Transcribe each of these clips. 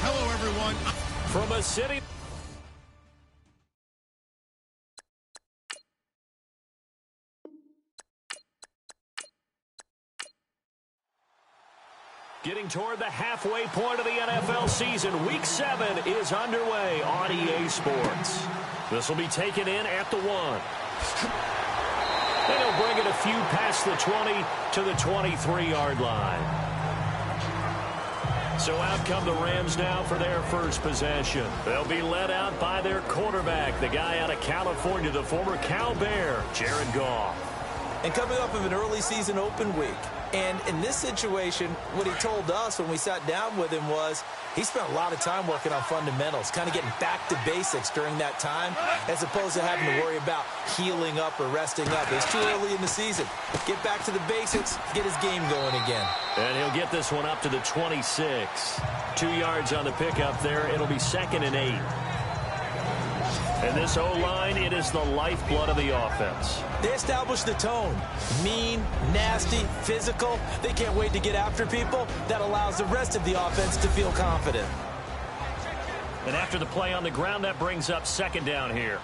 Hello, everyone. From a city... Getting toward the halfway point of the NFL season, Week 7 is underway on EA Sports. This will be taken in at the 1. And he'll bring it a few past the 20 to the 23-yard line. So out come the Rams now for their first possession. They'll be led out by their quarterback, the guy out of California, the former Cal Bear, Jared Goff. And coming off of an early season open week. And in this situation, what he told us when we sat down with him was he spent a lot of time working on fundamentals, kind of getting back to basics during that time, as opposed to having to worry about healing up or resting up. It's too early in the season. Get back to the basics, get his game going again. And he'll get this one up to the 26. 2 yards on the pickup there. It'll be 2nd and 8. And this O-line, it is the lifeblood of the offense. They established the tone. Mean, nasty, physical. They can't wait to get after people. That allows the rest of the offense to feel confident. And after the play on the ground, that brings up 2nd down here.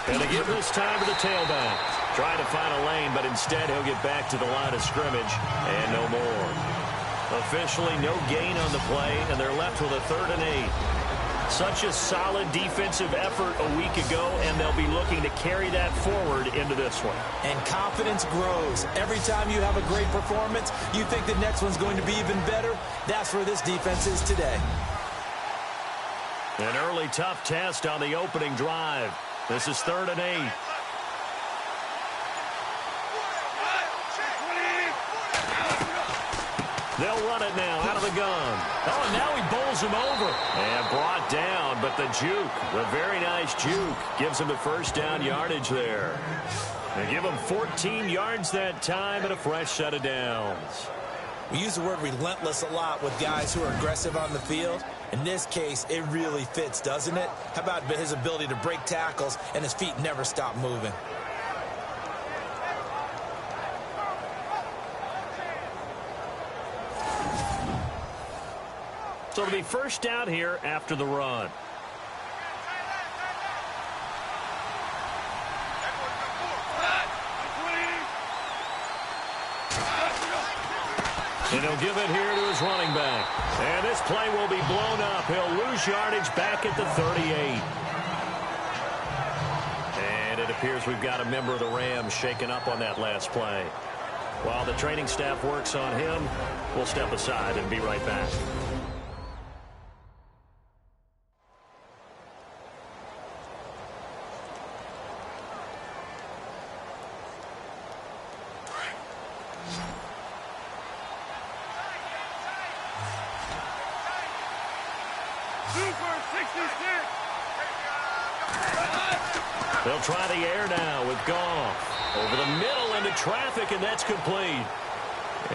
And to give this time to the tailback. Trying to find a lane, but instead he'll get back to the line of scrimmage and no more. Officially no gain on the play, and they're left with a 3rd and 8. Such a solid defensive effort a week ago, and they'll be looking to carry that forward into this one. And confidence grows. Every time you have a great performance, you think the next one's going to be even better. That's where this defense is today. An early tough test on the opening drive. This is 3rd and 8. They'll run it now out of the gun. Oh, and now he bowls him over. And brought down, but the juke, the very nice juke, gives him the first down yardage there. They give him 14 yards that time and a fresh set of downs. We use the word relentless a lot with guys who are aggressive on the field. In this case, it really fits, doesn't it? How about his ability to break tackles and his feet never stop moving? So it'll be first down here after the run. And he'll give it here to his running back. And this play will be blown up. He'll lose yardage back at the 38. And it appears we've got a member of the Rams shaken up on that last play. While the training staff works on him, we'll step aside and be right back. They'll try the air now with Goff. Over the middle into traffic, and that's complete.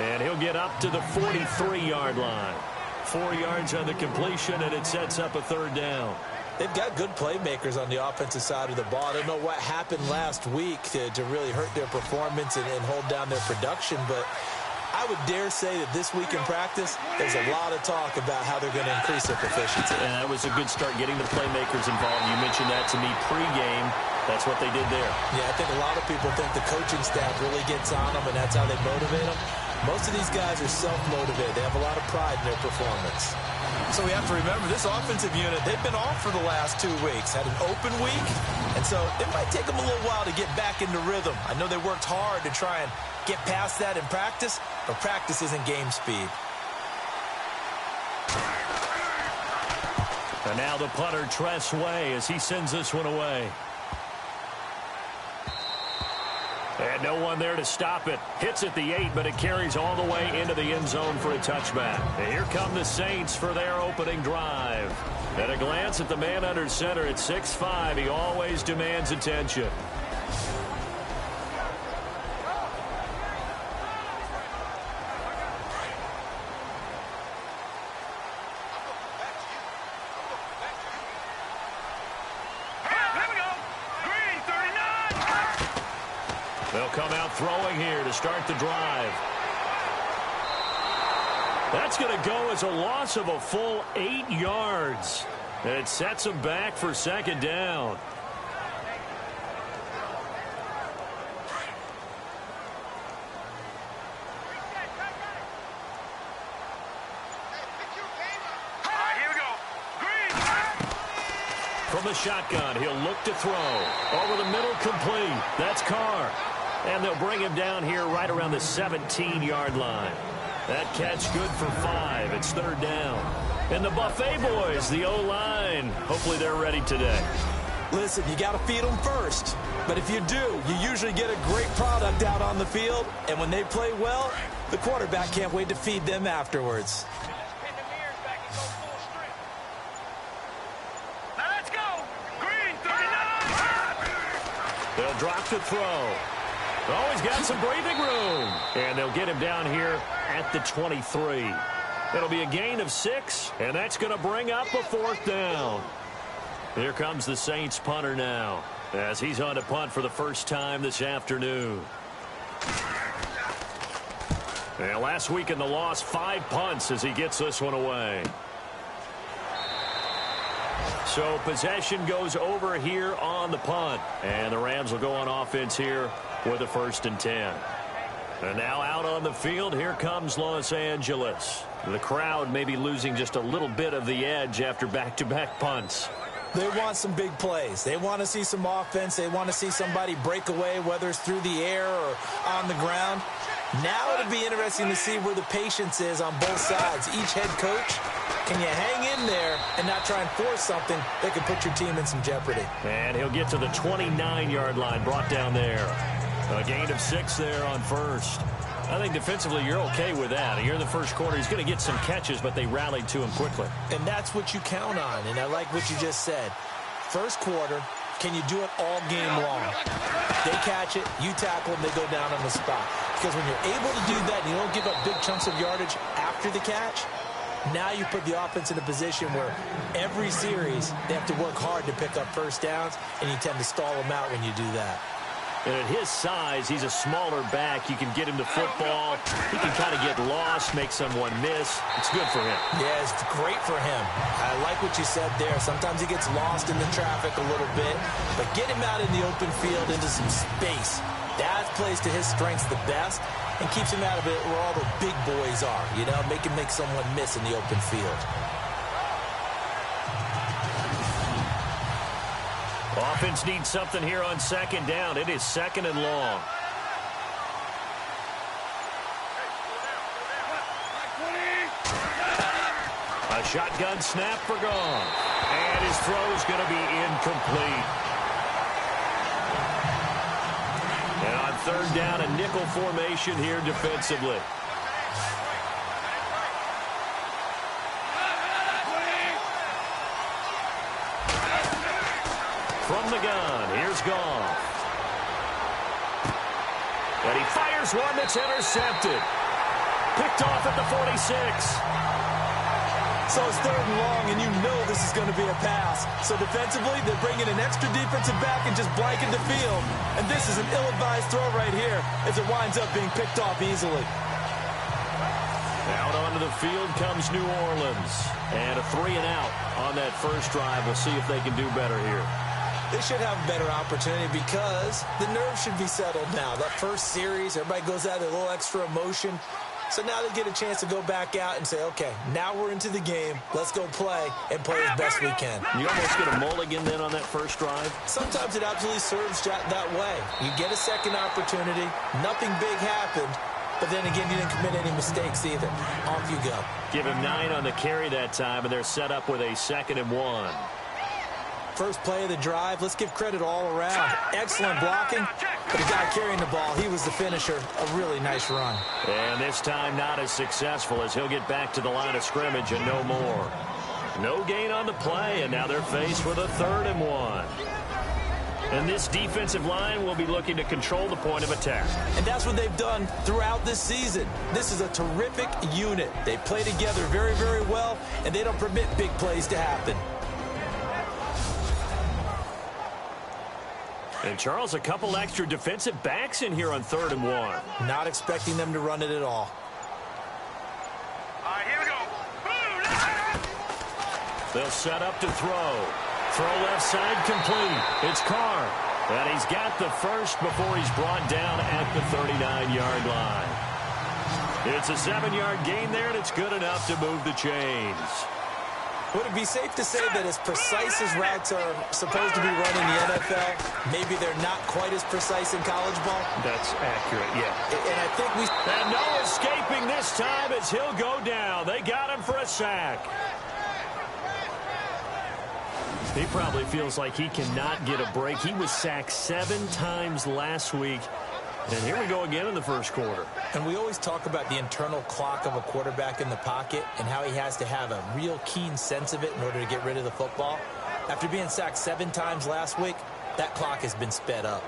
And he'll get up to the 43-yard line. 4 yards on the completion, and it sets up a 3rd down. They've got good playmakers on the offensive side of the ball. I don't know what happened last week to really hurt their performance and hold down their production, but I would dare say that this week in practice, there's a lot of talk about how they're going to increase their proficiency. And that was a good start getting the playmakers involved. You mentioned that to me pregame. That's what they did there. Yeah, I think a lot of people think the coaching staff really gets on them, and that's how they motivate them. Most of these guys are self-motivated. They have a lot of pride in their performance. So we have to remember, this offensive unit, they've been off for the last 2 weeks. Had an open week, and so it might take them a little while to get back into rhythm. I know they worked hard to try and get past that in practice, but practice isn't game speed. And now the punter, Tress Way, as he sends this one away. And no one there to stop it. Hits at the 8, but it carries all the way into the end zone for a touchback. And here come the Saints for their opening drive. At a glance at the man under center at 6'5", he always demands attention. They'll come out throwing here to start the drive. That's going to go as a loss of a full 8 yards. And it sets them back for second down. From the shotgun, he'll look to throw. Over the middle, complete. That's Carr. And they'll bring him down here right around the 17-yard line. That catch good for 5. It's third down. And the Buffet boys, the O-line, hopefully they're ready today. Listen, you got to feed them first. But if you do, you usually get a great product out on the field. And when they play well, the quarterback can't wait to feed them afterwards. They'll drop to throw. Oh, he's got some breathing room. And they'll get him down here at the 23. It'll be a gain of 6, and that's going to bring up a fourth down. Here comes the Saints punter now, as he's on to punt for the first time this afternoon. And last week in the loss, 5 punts as he gets this one away. So possession goes over here on the punt. And the Rams will go on offense here with a 1st and 10. And now out on the field, here comes Los Angeles. The crowd may be losing just a little bit of the edge after back-to-back punts. They want some big plays. They want to see some offense. They want to see somebody break away, whether it's through the air or on the ground. Now it'll be interesting to see where the patience is on both sides. Each head coach, can you hang in there and not try and force something that could put your team in some jeopardy? And he'll get to the 29-yard line, brought down there. A gain of 6 there on first. I think defensively you're okay with that. Here in the first quarter, he's going to get some catches, but they rallied to him quickly. And that's what you count on, and I like what you just said. First quarter, can you do it all game long? They catch it, you tackle them, they go down on the spot. Because when you're able to do that and you don't give up big chunks of yardage after the catch, now you put the offense in a position where every series they have to work hard to pick up first downs, and you tend to stall them out when you do that. And at his size, he's a smaller back. You can get him to football. He can kind of get lost, make someone miss. It's good for him. Yeah, it's great for him. I like what you said there. Sometimes he gets lost in the traffic a little bit, but get him out in the open field into some space. That plays to his strengths the best and keeps him out of it where all the big boys are, you know, make someone miss in the open field. Offense needs something here on second down. It is 2nd and long. A shotgun snap for Goff. And his throw is going to be incomplete. And on 3rd down, a nickel formation here defensively. From the gun, here's Goff. And he fires one that's intercepted. Picked off at the 46. So it's 3rd and long, and you know this is going to be a pass. So defensively, they're bringing an extra defensive back and just blanking the field. And this is an ill-advised throw right here as it winds up being picked off easily. Out onto the field comes New Orleans. And a 3 and out on that first drive. We'll see if they can do better here. They should have a better opportunity because the nerves should be settled now. That first series, everybody goes out with a little extra emotion. So now they get a chance to go back out and say, okay, now we're into the game. Let's go play and play as best we can. You almost get a mulligan then on that first drive? Sometimes it absolutely serves that way. You get a second opportunity. Nothing big happened. But then again, you didn't commit any mistakes either. Off you go. Give him 9 on the carry that time, and they're set up with a 2nd and 1. First play of the drive, let's give credit all around. Excellent blocking, but the guy carrying the ball, he was the finisher. A really nice run. And this time not as successful as he'll get back to the line of scrimmage and no more. No gain on the play, and now they're faced with a 3rd and 1. And this defensive line will be looking to control the point of attack. And that's what they've done throughout this season. This is a terrific unit. They play together very, very well, and they don't permit big plays to happen. And, Charles, a couple extra defensive backs in here on 3rd and 1. Not expecting them to run it at all. All right, here we go. They'll set up to throw. Throw left side complete. It's Carr. And he's got the first before he's brought down at the 39-yard line. It's a 7-yard gain there, and it's good enough to move the chains. Would it be safe to say that as precise as routes are supposed to be run in the NFL, maybe they're not quite as precise in college ball? That's accurate, yeah. And I think we... And no escaping this time as he'll go down. They got him for a sack. He probably feels like he cannot get a break. He was sacked 7 times last week. And here we go again in the first quarter. And we always talk about the internal clock of a quarterback in the pocket and how he has to have a real keen sense of it in order to get rid of the football. After being sacked 7 times last week, that clock has been sped up.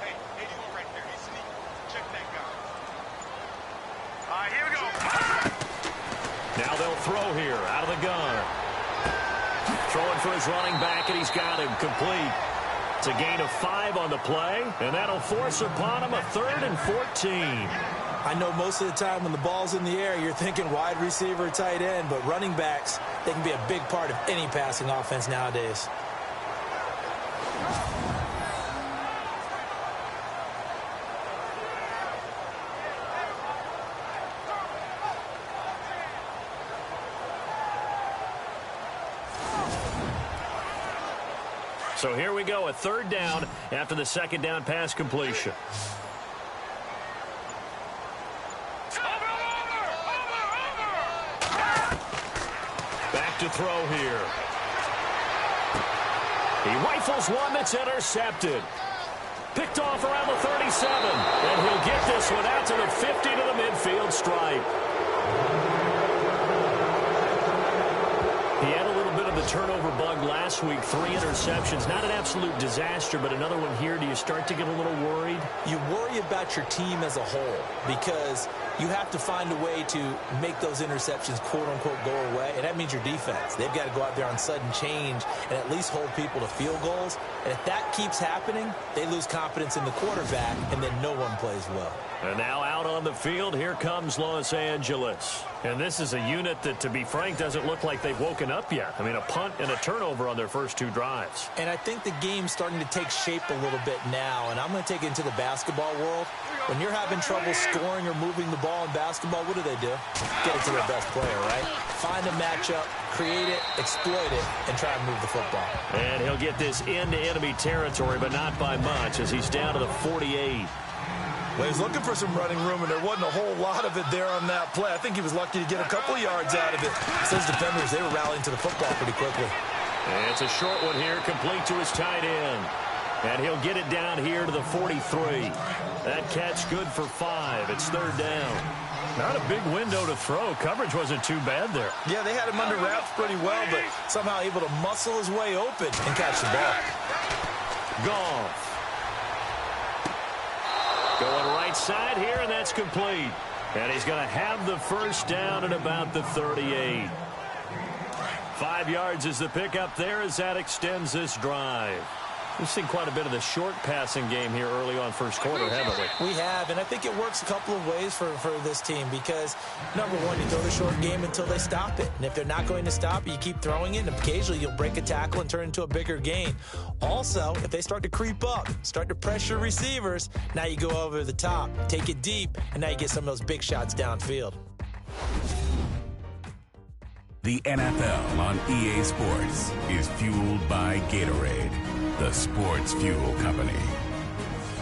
Hey, you go right there. He's sneaky. Check that guy. All right, here we go. Now they'll throw here out of the gun. Throwing for his running back, and he's got him complete. It's a gain of 5 on the play, and that'll force upon him a 3rd and 14. I know most of the time when the ball's in the air, you're thinking wide receiver, tight end, but running backs, they can be a big part of any passing offense nowadays. So here we go, a 3rd down after the 2nd down pass completion. Back to throw here. He rifles one that's intercepted. Picked off around the 37. And he'll get this one out to the 50 to the midfield stripe. He had a little bit of the turnover bug last week. 3 interceptions. Not an absolute disaster, but another one here. Do you start to get a little worried? You worry about your team as a whole because you have to find a way to make those interceptions, quote-unquote, go away, and that means your defense. They've got to go out there on sudden change and at least hold people to field goals. And if that keeps happening, they lose confidence in the quarterback, and then no one plays well. And now out on the field, here comes Los Angeles. And this is a unit that, to be frank, doesn't look like they've woken up yet. I mean, a punt and a turnover on their first 2 drives. And I think the game's starting to take shape a little bit now, and I'm going to take it into the basketball world. When you're having trouble scoring or moving the ball in basketball, what do? Get it to their best player, right? Find a matchup, create it, exploit it, and try and move the football. And he'll get this into enemy territory, but not by much, as he's down to the 48. Well, he's looking for some running room, and there wasn't a whole lot of it there on that play. I think he was lucky to get a couple yards out of it. Those defenders, they were rallying to the football pretty quickly. And it's a short one here, complete to his tight end. And he'll get it down here to the 43. That catch good for 5. It's 3rd down. Not a big window to throw. Coverage wasn't too bad there. Yeah, they had him under wraps pretty well, but somehow able to muscle his way open and catch the ball. Goff. Going right side here, and that's complete. And he's going to have the first down at about the 38. 5 yards is the pickup there as that extends this drive. We've seen quite a bit of the short passing game here early on first quarter, haven't we? We have, and I think it works a couple of ways for this team because, number one, you throw the short game until they stop it. And if they're not going to stop it, you keep throwing it, and occasionally you'll break a tackle and turn it into a bigger gain. Also, if they start to creep up, start to pressure receivers, now you go over the top, take it deep, and now you get some of those big shots downfield. The NFL on EA Sports is fueled by Gatorade, the sports fuel company.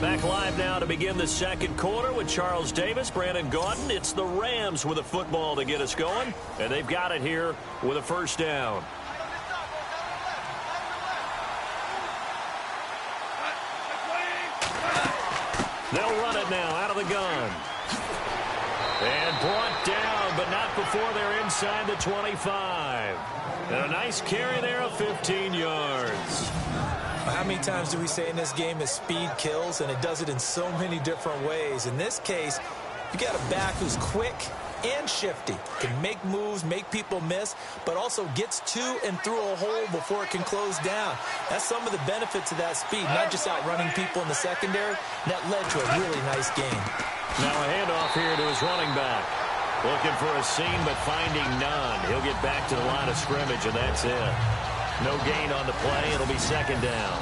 Back live now to begin the second quarter with Charles Davis, Brandon Gaudin. It's the Rams with a football to get us going, and they've got it here with a first down. They'll run it now out of the gun. And brought down, but not before they're inside the 25. And a nice carry there of 15 yards. How many times do we say in this game that speed kills, and it does it in so many different ways? In this case, you got a back who's quick, and shifty. Can make moves, make people miss, but also gets to and through a hole before it can close down. That's some of the benefits of that speed, not just outrunning people in the secondary. That led to a really nice game. Now a handoff here to his running back. Looking for a seam, but finding none. He'll get back to the line of scrimmage, and that's it. No gain on the play. It'll be second down.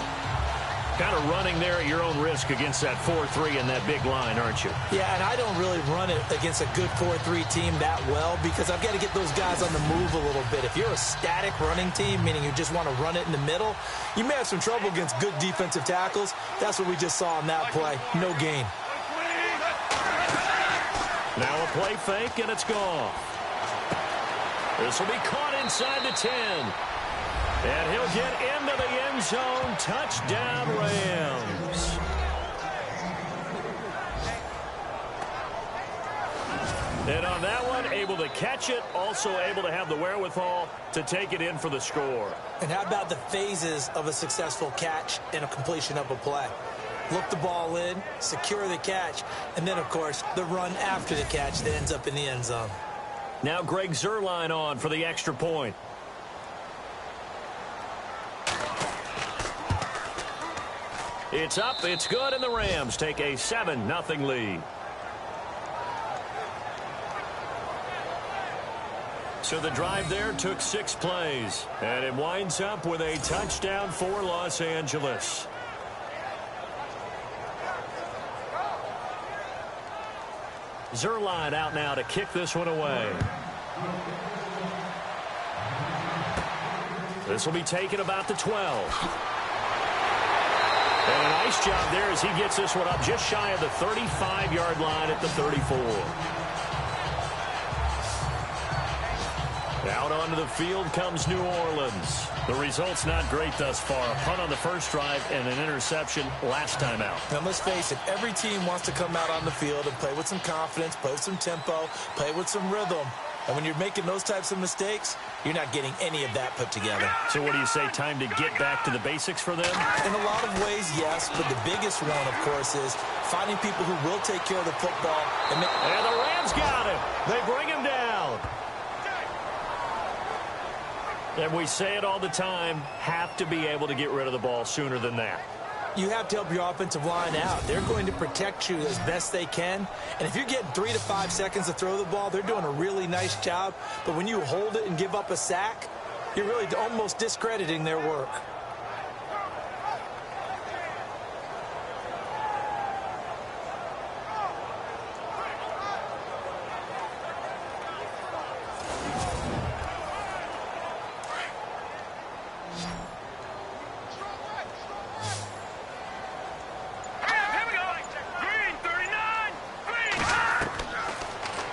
Kind of running there at your own risk against that 4-3 and that big line, aren't you? Yeah, and I don't really run it against a good 4-3 team that well because I've got to get those guys on the move a little bit. If you're a static running team, meaning you just want to run it in the middle, you may have some trouble against good defensive tackles. That's what we just saw on that play. No gain. Now a play fake, and it's gone. This will be caught inside the 10. And he'll get into the end zone. Touchdown, Rams. And on that one, able to catch it, also able to have the wherewithal to take it in for the score. And how about the phases of a successful catch and a completion of a play? Look the ball in, secure the catch, and then, of course, the run after the catch that ends up in the end zone. Now Greg Zuerlein on for the extra point. It's up, it's good, and the Rams take a 7-0 lead. So the drive there took 6 plays, and it winds up with a touchdown for Los Angeles. Zuerlein out now to kick this one away. This will be taken about the 12. And a nice job there as he gets this one up just shy of the 35-yard line at the 34. Out onto the field comes New Orleans. The result's not great thus far. A punt on the first drive and an interception last time out. Now, let's face it, every team wants to come out on the field and play with some confidence, play with some tempo, play with some rhythm. And when you're making those types of mistakes, you're not getting any of that put together. So what do you say, time to get back to the basics for them? In a lot of ways, yes, but the biggest one, of course, is finding people who will take care of the football. And the Rams got him. They bring him down. And we say it all the time, have to be able to get rid of the ball sooner than that. You have to help your offensive line out. They're going to protect you as best they can. And if you're getting 3 to 5 seconds to throw the ball, they're doing a really nice job. But when you hold it and give up a sack, you're really almost discrediting their work.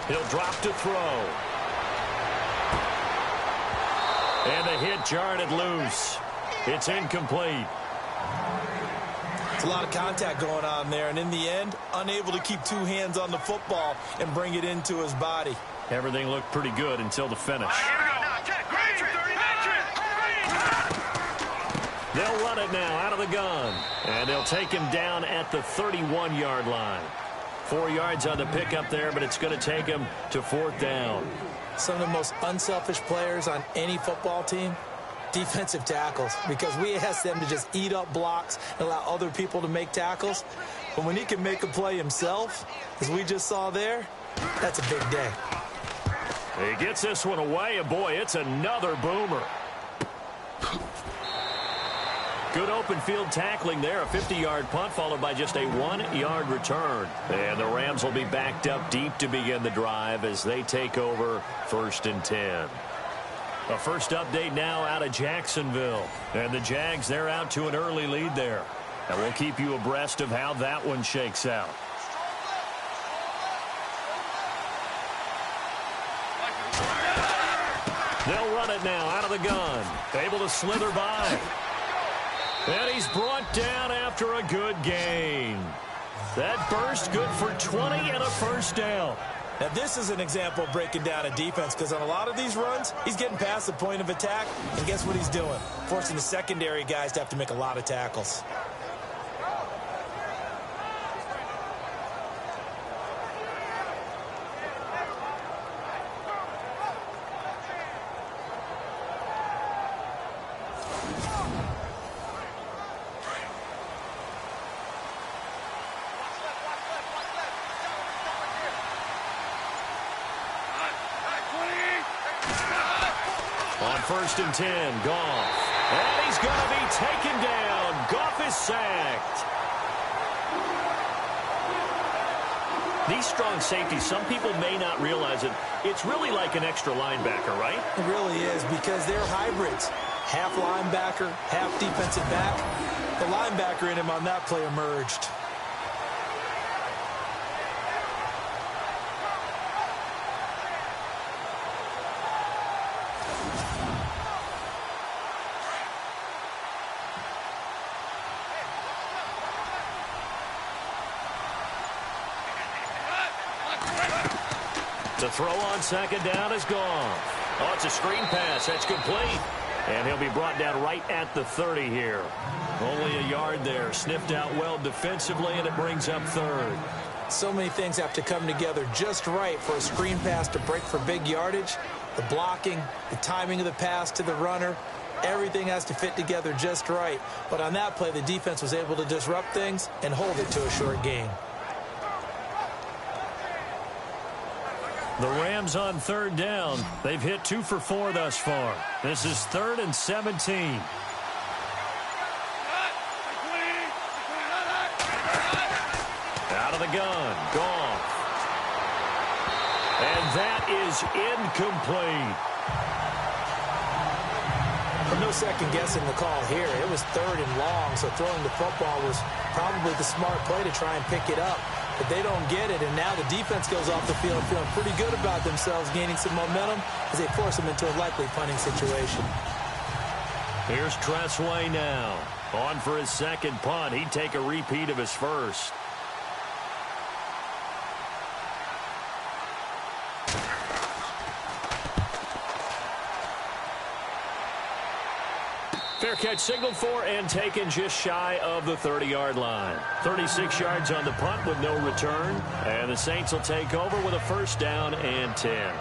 He'll drop to throw. And the hit jarred it loose. It's incomplete. It's a lot of contact going on there, and in the end, unable to keep 2 hands on the football and bring it into his body. Everything looked pretty good until the finish. They'll run it now out of the gun. And they'll take him down at the 31-yard line. 4 yards on the pickup there, but it's going to take him to 4th down. Some of the most unselfish players on any football team, defensive tackles, because we ask them to just eat up blocks and allow other people to make tackles. But when he can make a play himself, as we just saw there, that's a big day. He gets this one away, and boy, it's another boomer. Good open field tackling there. A 50-yard punt followed by just a 1-yard return. And the Rams will be backed up deep to begin the drive as they take over 1st and 10. A first update now out of Jacksonville. And the Jags, they're out to an early lead there. And we'll keep you abreast of how that one shakes out. They'll run it now out of the gun. Able to slither by. And he's brought down after a good gain. That burst good for 20 and a first down. Now, this is an example of breaking down a defense because on a lot of these runs, he's getting past the point of attack, and guess what he's doing? Forcing the secondary guys to have to make a lot of tackles. first and 10. Goff. And he's going to be taken down. Goff is sacked. These strong safeties, some people may not realize it. It's really like an extra linebacker, right? It really is, because they're hybrids. Half linebacker, half defensive back. The linebacker in him on that play emerged. The throw on second down is gone. Oh, it's a screen pass. That's complete. And he'll be brought down right at the 30 here. Only a yard there. Sniffed out well defensively, and it brings up third. So many things have to come together just right for a screen pass to break for big yardage. The blocking, the timing of the pass to the runner, everything has to fit together just right. But on that play, the defense was able to disrupt things and hold it to a short gain. The Rams on third down. They've hit 2 for 4 thus far. This is 3rd and 17. Out of the gun. Goff. And that is incomplete. No second guessing the call here. It was 3rd and long, so throwing the football was probably the smart play to try and pick it up. But they don't get it, and now the defense goes off the field feeling pretty good about themselves, gaining some momentum as they force them into a likely punting situation. Here's Tressway now. On for his second punt. He'd take a repeat of his first. Fair catch signaled for and taken just shy of the 30-yard line. 36 yards on the punt with no return. And the Saints will take over with a first down and 10.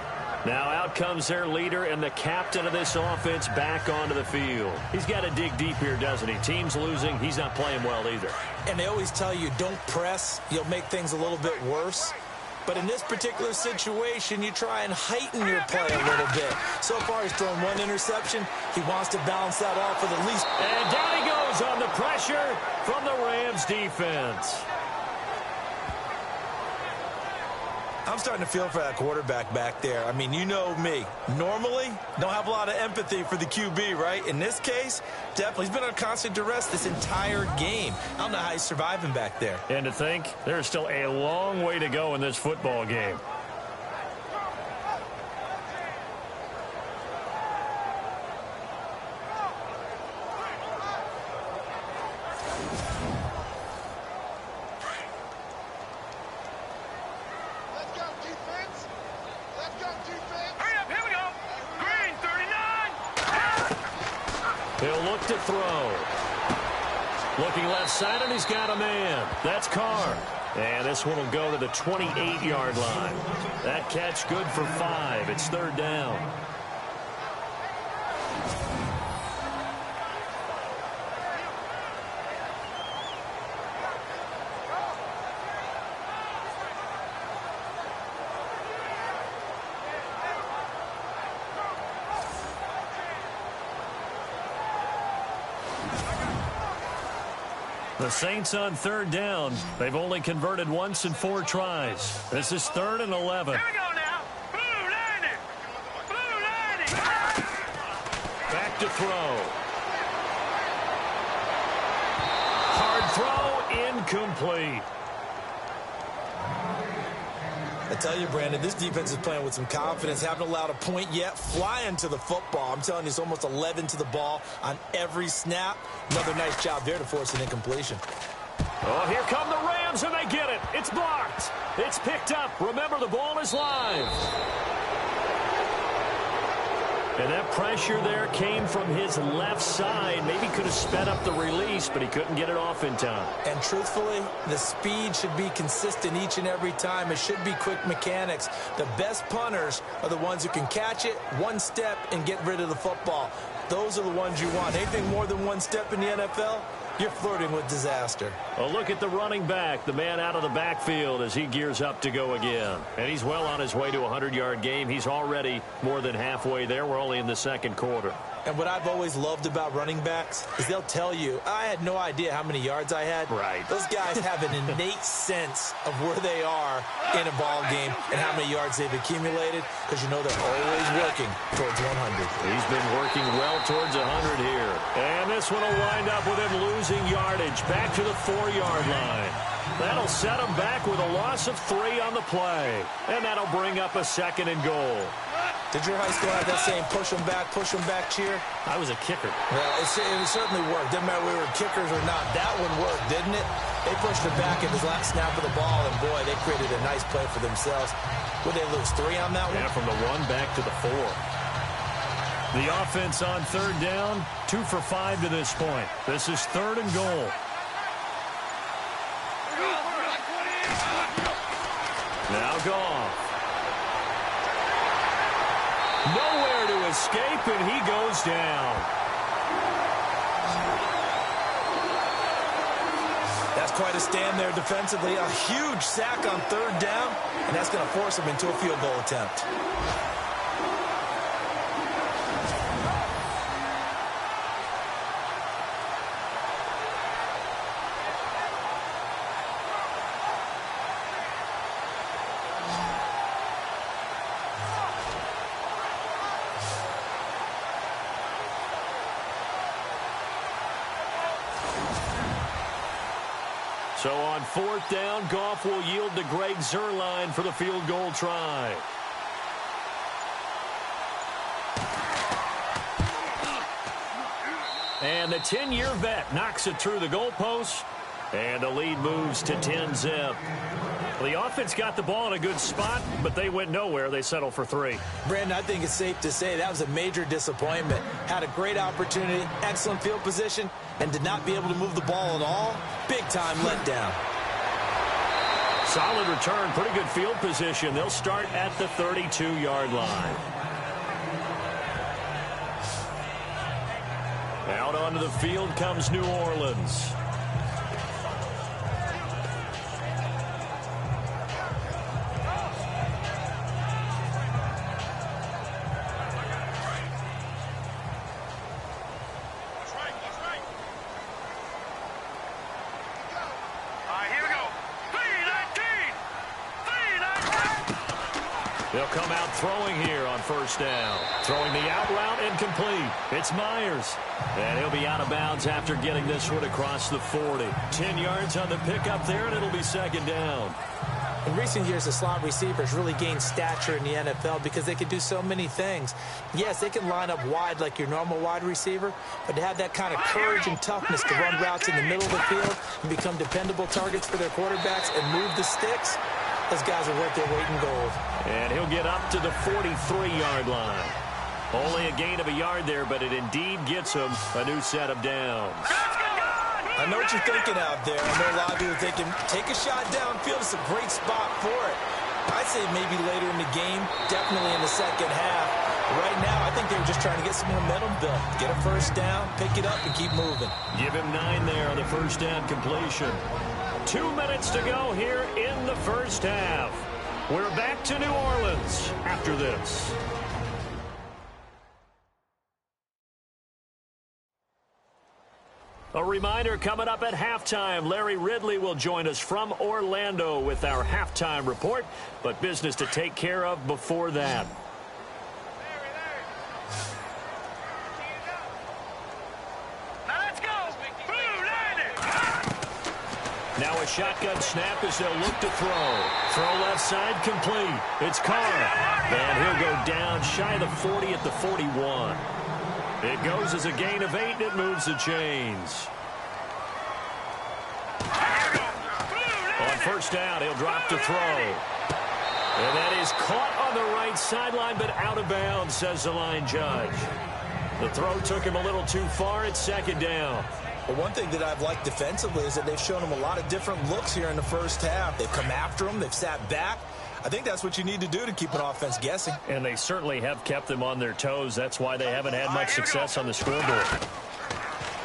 Now out comes their leader and the captain of this offense back onto the field. He's got to dig deep here, doesn't he? Team's losing. He's not playing well either. And they always tell you, don't press. You'll make things a little bit worse. But in this particular situation, you try and heighten your play a little bit. So far, he's thrown 1 interception. He wants to balance that off with at least. And down he goes on the pressure from the Rams defense. I'm starting to feel for that quarterback back there. I mean, you know me. Normally, don't have a lot of empathy for the QB, right? In this case, definitely. He's been on constant duress this entire game. I don't know how he's surviving back there. And to think, there's still a long way to go in this football game. He'll look to throw. Looking left side, and he's got a man. That's Carr. And this one will go to the 28-yard line. That catch good for 5. It's 3rd down. The Saints on 3rd down. They've only converted once in 4 tries. This is 3rd and 11. Here we go now. Blue lining. Blue lining. Back to throw. Hard throw, incomplete. I tell you, Brandon, this defense is playing with some confidence. Haven't allowed a point yet. Flying to the football. I'm telling you, it's almost 11 to the ball on every snap. Another nice job there to force an incompletion. Oh, here come the Rams, and they get it. It's blocked. It's picked up. Remember, the ball is live. And that pressure there came from his left side. Maybe could have sped up the release, but he couldn't get it off in time. And truthfully, the speed should be consistent each and every time. It should be quick mechanics. The best punters are the ones who can catch it, one step, and get rid of the football. those are the ones you want. Anything more than one step in the NFL, you're flirting with disaster. A look at the running back, the man out of the backfield as he gears up to go again. And he's well on his way to a 100-yard game. He's already more than halfway there. We're only in the second quarter. And what I've always loved about running backs is they'll tell you, I had no idea how many yards I had. Right. Those guys have an innate sense of where they are in a ball game and how many yards they've accumulated, because you know they're always working towards 100. He's been working well towards 100 here. And this one will wind up with him losing yardage back to the 4-yard line. That'll set him back with a loss of 3 on the play. And that'll bring up a 2nd and goal. Did your high school have that same push them back cheer? I was a kicker. Well, it certainly worked. Didn't matter whether we were kickers or not. That one worked, didn't it? They pushed it back at his last snap of the ball, and boy, they created a nice play for themselves. Would they lose 3 on that one? Yeah, from the 1 back to the 4. The offense on 3rd down, 2 for 5 to this point. This is 3rd and goal. Now Goff. Nowhere to escape, and he goes down. That's quite a stand there defensively. A huge sack on 3rd down, and that's going to force him into a field goal attempt. So on 4th down, Goff will yield to Greg Zuerlein for the field goal try. And the 10-year vet knocks it through the goalpost, and the lead moves to 10-zip. The offense got the ball in a good spot, but they went nowhere. They settled for 3. Brandon, I think it's safe to say that was a major disappointment. Had a great opportunity, excellent field position, and did not be able to move the ball at all. Big-time letdown. Solid return, pretty good field position. They'll start at the 32-yard line. Out onto the field comes New Orleans. They'll come out throwing here on 1st down. Throwing the out route incomplete. It's Myers. And he'll be out of bounds after getting this one across the 40. 10 yards on the pickup there, and it'll be 2nd down. In recent years, the slot receivers really gained stature in the NFL because they can do so many things. Yes, they can line up wide like your normal wide receiver, but to have that kind of courage and toughness to run routes in the middle of the field and become dependable targets for their quarterbacks and move the sticks, those guys are worth their weight in gold. And he'll get up to the 43-yard line. Only a gain of a yard there, but it indeed gets him a new set of downs. I know what you're thinking out there. I know a lot of people are thinking, take a shot downfield. It's a great spot for it. I'd say maybe later in the game, definitely in the second half. Right now, I think they were just trying to get some momentum built. Get a 1st down, pick it up, and keep moving. Give him 9 there on the 1st down completion. 2 minutes to go here in the 1st half. We're back to New Orleans after this. A reminder, coming up at halftime, Larry Ridley will join us from Orlando with our halftime report, but business to take care of before that. Now a shotgun snap as they'll look to throw. Throw left side complete. It's Carr. And he'll go down shy of the 40 at the 41. It goes as a gain of 8, and it moves the chains. On 1st down, he'll drop to throw. And that is caught on the right sideline, but out of bounds, says the line judge. The throw took him a little too far. It's 2nd down. Well, one thing that I've liked defensively is that they've shown him a lot of different looks here in the 1st half. They've come after him. They've sat back. I think that's what you need to do to keep an offense guessing. And they certainly have kept them on their toes. That's why they haven't had much success on the scoreboard.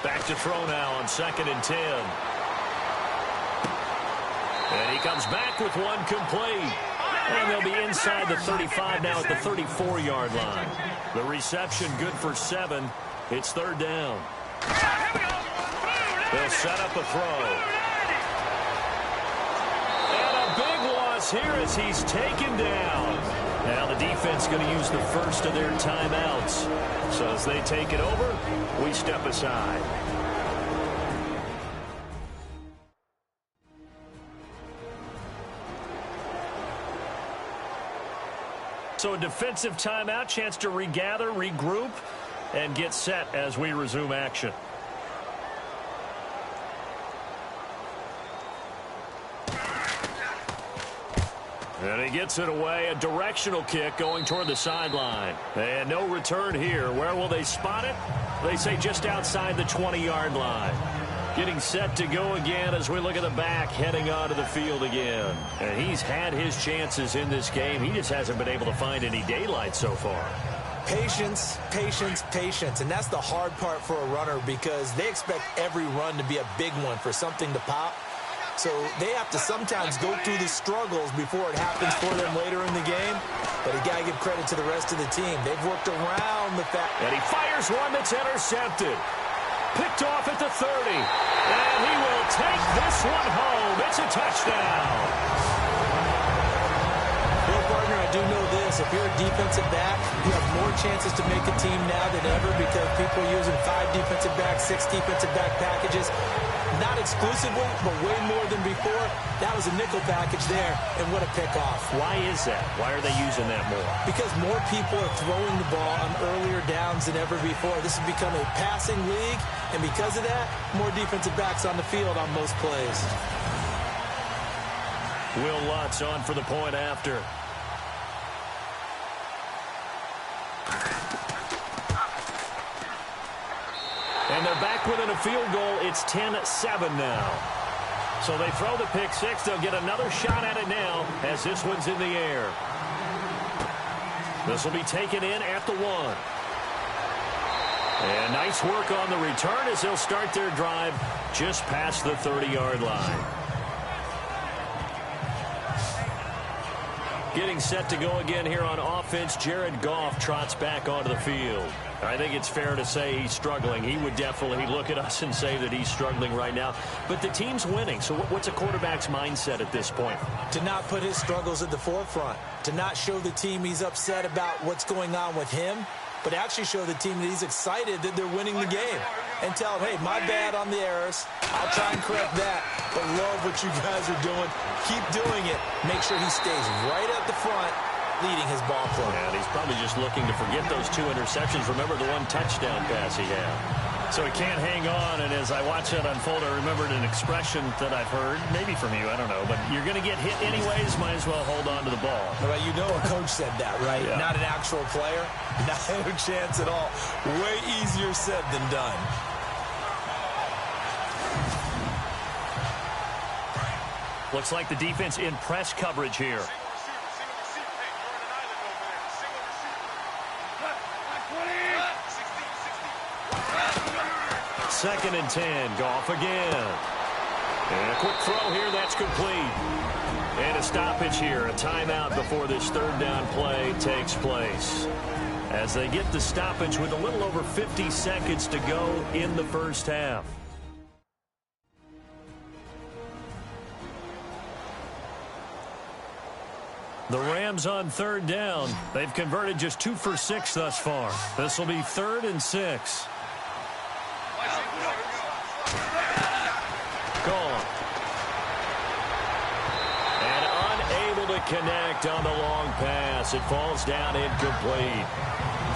Back to throw now on 2nd and 10. And he comes back with one complete. And they'll be inside the 35 now at the 34-yard line. The reception good for 7. It's 3rd down. They'll set up a throw. And a big loss here as he's taken down. Now the defense going to use the first of their timeouts. So as they take it over, we step aside. So a defensive timeout, chance to regather, regroup, and get set as we resume action. And he gets it away, a directional kick going toward the sideline. And no return here. Where will they spot it? They say just outside the 20-yard line. Getting set to go again as we look at the back, heading onto the field again. And he's had his chances in this game. He just hasn't been able to find any daylight so far. Patience, patience, patience. And that's the hard part for a runner because they expect every run to be a big one for something to pop. So they have to sometimes go through the struggles before it happens for them later in the game. But you got to give credit to the rest of the team. They've worked around the fact. And he fires one that's intercepted. Picked off at the 30. And he will take this one home. It's a touchdown. Well, partner, I do know this. If you're a defensive back, you have more chances to make a team now than ever because people are using 5 defensive backs, 6 defensive back packages. Not exclusively, but way more than before. That was a nickel package there, and what a pickoff. Why is that? Why are they using that more? Because more people are throwing the ball on earlier downs than ever before. This has become a passing league, and because of that, more defensive backs on the field on most plays. Will Lutz on for the point after. And they're back within a field goal. It's 10-7 now. So they throw the pick six. They'll get another shot at it now as this one's in the air. This will be taken in at the 1. And nice work on the return as they'll start their drive just past the 30-yard line. Getting set to go again here on offense, Jared Goff trots back onto the field. I think it's fair to say he's struggling. He would definitely look at us and say that he's struggling right now. But the team's winning, so what's a quarterback's mindset at this point? To not put his struggles at the forefront. To not show the team he's upset about what's going on with him, but actually show the team that he's excited that they're winning the game. And tell them, hey, my bad on the errors. I'll try and correct that. But love what you guys are doing. Keep doing it. Make sure he stays right at the front, leading his ball club. And he's probably just looking to forget those 2 interceptions. Remember the 1 touchdown pass he had. So he can't hang on, and as I watch that unfold, I remembered an expression that I've heard, maybe from you, I don't know, but you're going to get hit anyways, might as well hold on to the ball. Well, you know a coach said that, right? Yeah. Not an actual player. Not a chance at all. Way easier said than done. Looks like the defense in press coverage here. Second and 10, Goff again. And a quick throw here, that's complete. And a stoppage here, a timeout before this 3rd down play takes place. As they get the stoppage with a little over 50 seconds to go in the first half. The Rams on 3rd down. They've converted just 2 for 6 thus far. This will be 3rd and 6. Gone. And unable to connect on the long pass. It falls down incomplete.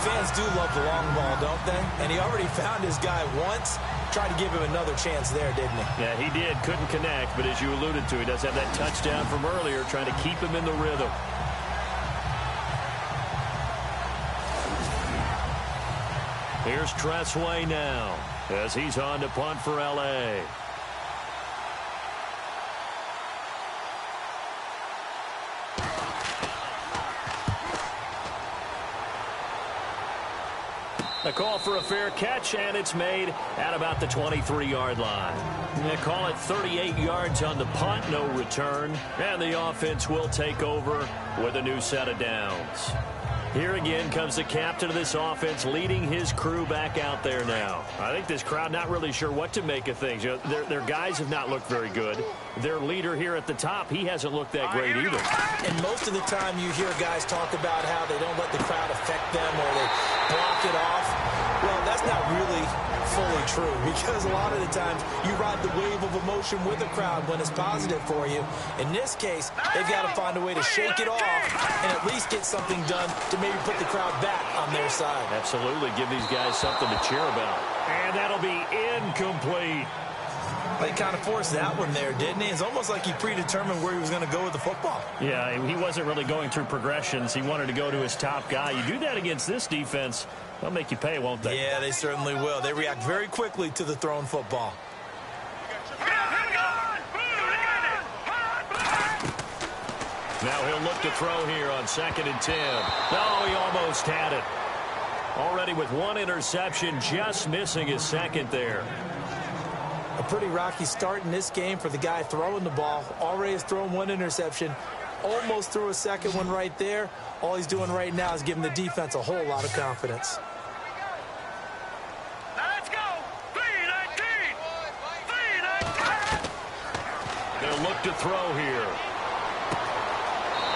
Fans do love the long ball, don't they? And he already found his guy once. Tried to give him another chance there, didn't he? Yeah, he did. Couldn't connect, but as you alluded to, he does have that touchdown from earlier, trying to keep him in the rhythm. Here's Tressway now as he's on to punt for L.A. A call for a fair catch, and it's made at about the 23-yard line. They call it 38 yards on the punt, no return, and the offense will take over with a new set of downs. Here again comes the captain of this offense leading his crew back out there now. I think this crowd not really sure what to make of things. You know, their guys have not looked very good. Their leader here at the top, he hasn't looked that great either. And most of the time you hear guys talk about how they don't let the crowd affect them or they block it off. Well, that's not really fully true because a lot of the times you ride the wave of emotion with the crowd when it's positive for you. In this case, they've got to find a way to shake it off and at least get something done to maybe put the crowd back on their side. Absolutely. Give these guys something to cheer about. And that'll be incomplete. He kind of forced that one there, didn't he? It's almost like he predetermined where he was going to go with the football. Yeah, he wasn't really going through progressions. He wanted to go to his top guy. You do that against this defense, they'll make you pay, won't they? Yeah, they certainly will. They react very quickly to the thrown football. Now he'll look to throw here on 2nd and 10. Oh, he almost had it. Already with one interception, just missing his second there. A pretty rocky start in this game for the guy throwing the ball. Already has thrown one interception. Almost threw a second one right there. All he's doing right now is giving the defense a whole lot of confidence. Let's go. 3-19. 3-19. They'll look to throw here.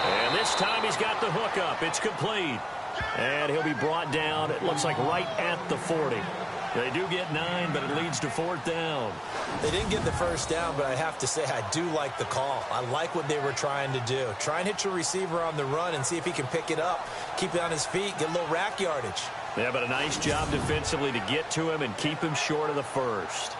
And this time he's got the hook up. It's complete. And he'll be brought down, it looks like right at the 40. They do get 9, but it leads to 4th down. They didn't get the first down, but I have to say I do like the call. I like what they were trying to do. Try and hit your receiver on the run and see if he can pick it up. Keep it on his feet, get a little rack yardage. Yeah, but a nice job defensively to get to him and keep him short of the first.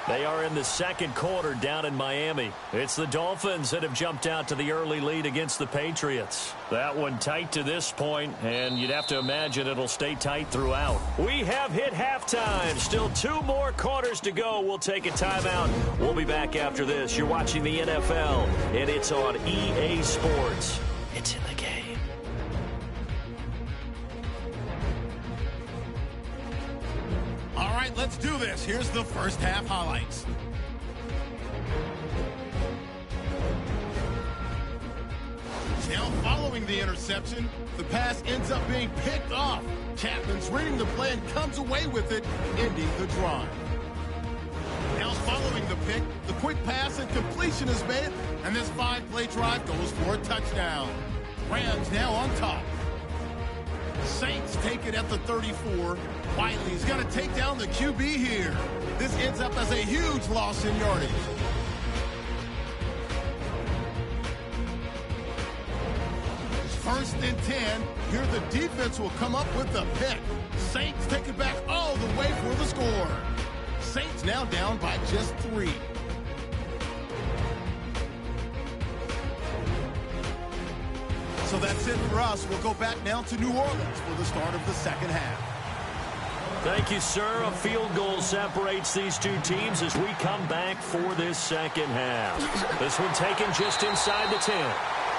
They are in the second quarter down in Miami. It's the Dolphins that have jumped out to the early lead against the Patriots. That one tight to this point, and you'd have to imagine it'll stay tight throughout. We have hit halftime. Still 2 more quarters to go. We'll take a timeout. We'll be back after this. You're watching the NFL, and it's on EA Sports. It's in the game. All right, let's do this. Here's the first half highlights. Now, following the interception, the pass ends up being picked off. Chapman's reading the play and comes away with it, ending the drive. Now, following the pick, the quick pass and completion is made, and this 5-play drive goes for a touchdown. Rams now on top. Saints take it at the 34. Wiley's going to take down the QB here. This ends up as a huge loss in yardage. First and 10. Here the defense will come up with the pick. Saints take it back all the way for the score. Saints now down by just 3. So that's it for us. We'll go back now to New Orleans for the start of the second half. Thank you, sir. A field goal separates these two teams as we come back for this second half. This one taken just inside the 10.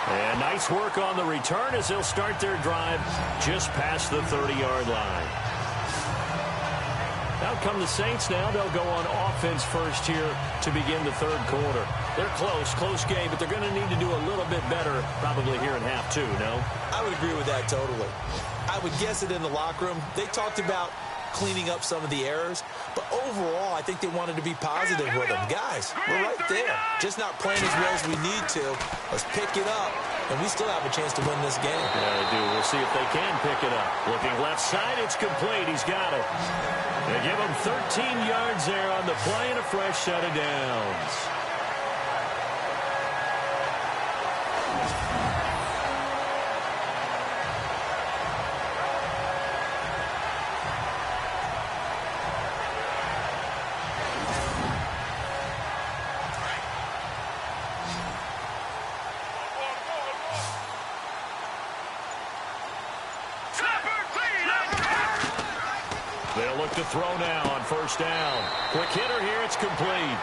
And nice work on the return as they'll start their drive just past the 30-yard line. Out come the Saints now. They'll go on offense first here to begin the third quarter. They're close game, but they're going to need to do a little bit better probably here in half 2, no? I would agree with that totally. I would guess it in the locker room. They talked about cleaning up some of the errors, but overall, I think they wanted to be positive with them. Guys, we're right there. Just not playing as well as we need to. Let's pick it up, and we still have a chance to win this game. Yeah, they do. We'll see if they can pick it up. Looking left side, it's complete. He's got it. They give him 13 yards there on the play and a fresh set of downs. They'll look to throw now on first down. Quick hitter here, it's complete.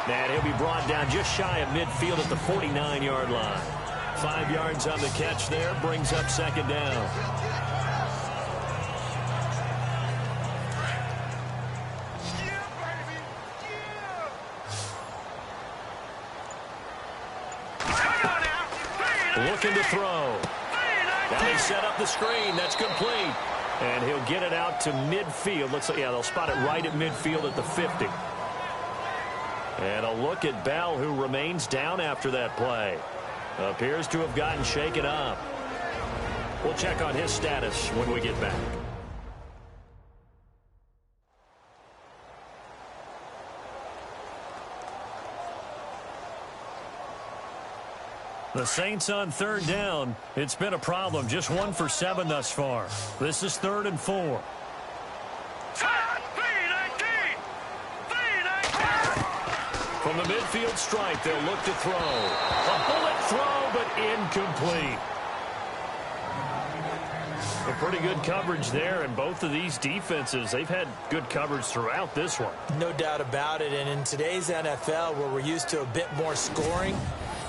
And he'll be brought down just shy of midfield at the 49-yard line. 5 yards on the catch there, brings up second down. Looking to throw. Now they set up the screen. That's complete. And he'll get it out to midfield. Looks like, yeah, they'll spot it right at midfield at the 50. And a look at Bell, who remains down after that play. Appears to have gotten shaken up. We'll check on his status when we get back. The Saints on third down. It's been a problem. Just 1 for 7 thus far. This is 3rd and 4. From the midfield stripe, they'll look to throw. A bullet throw, but incomplete. A pretty good coverage there, and both of these defenses, they've had good coverage throughout this one. No doubt about it, and in today's NFL, where we're used to a bit more scoring,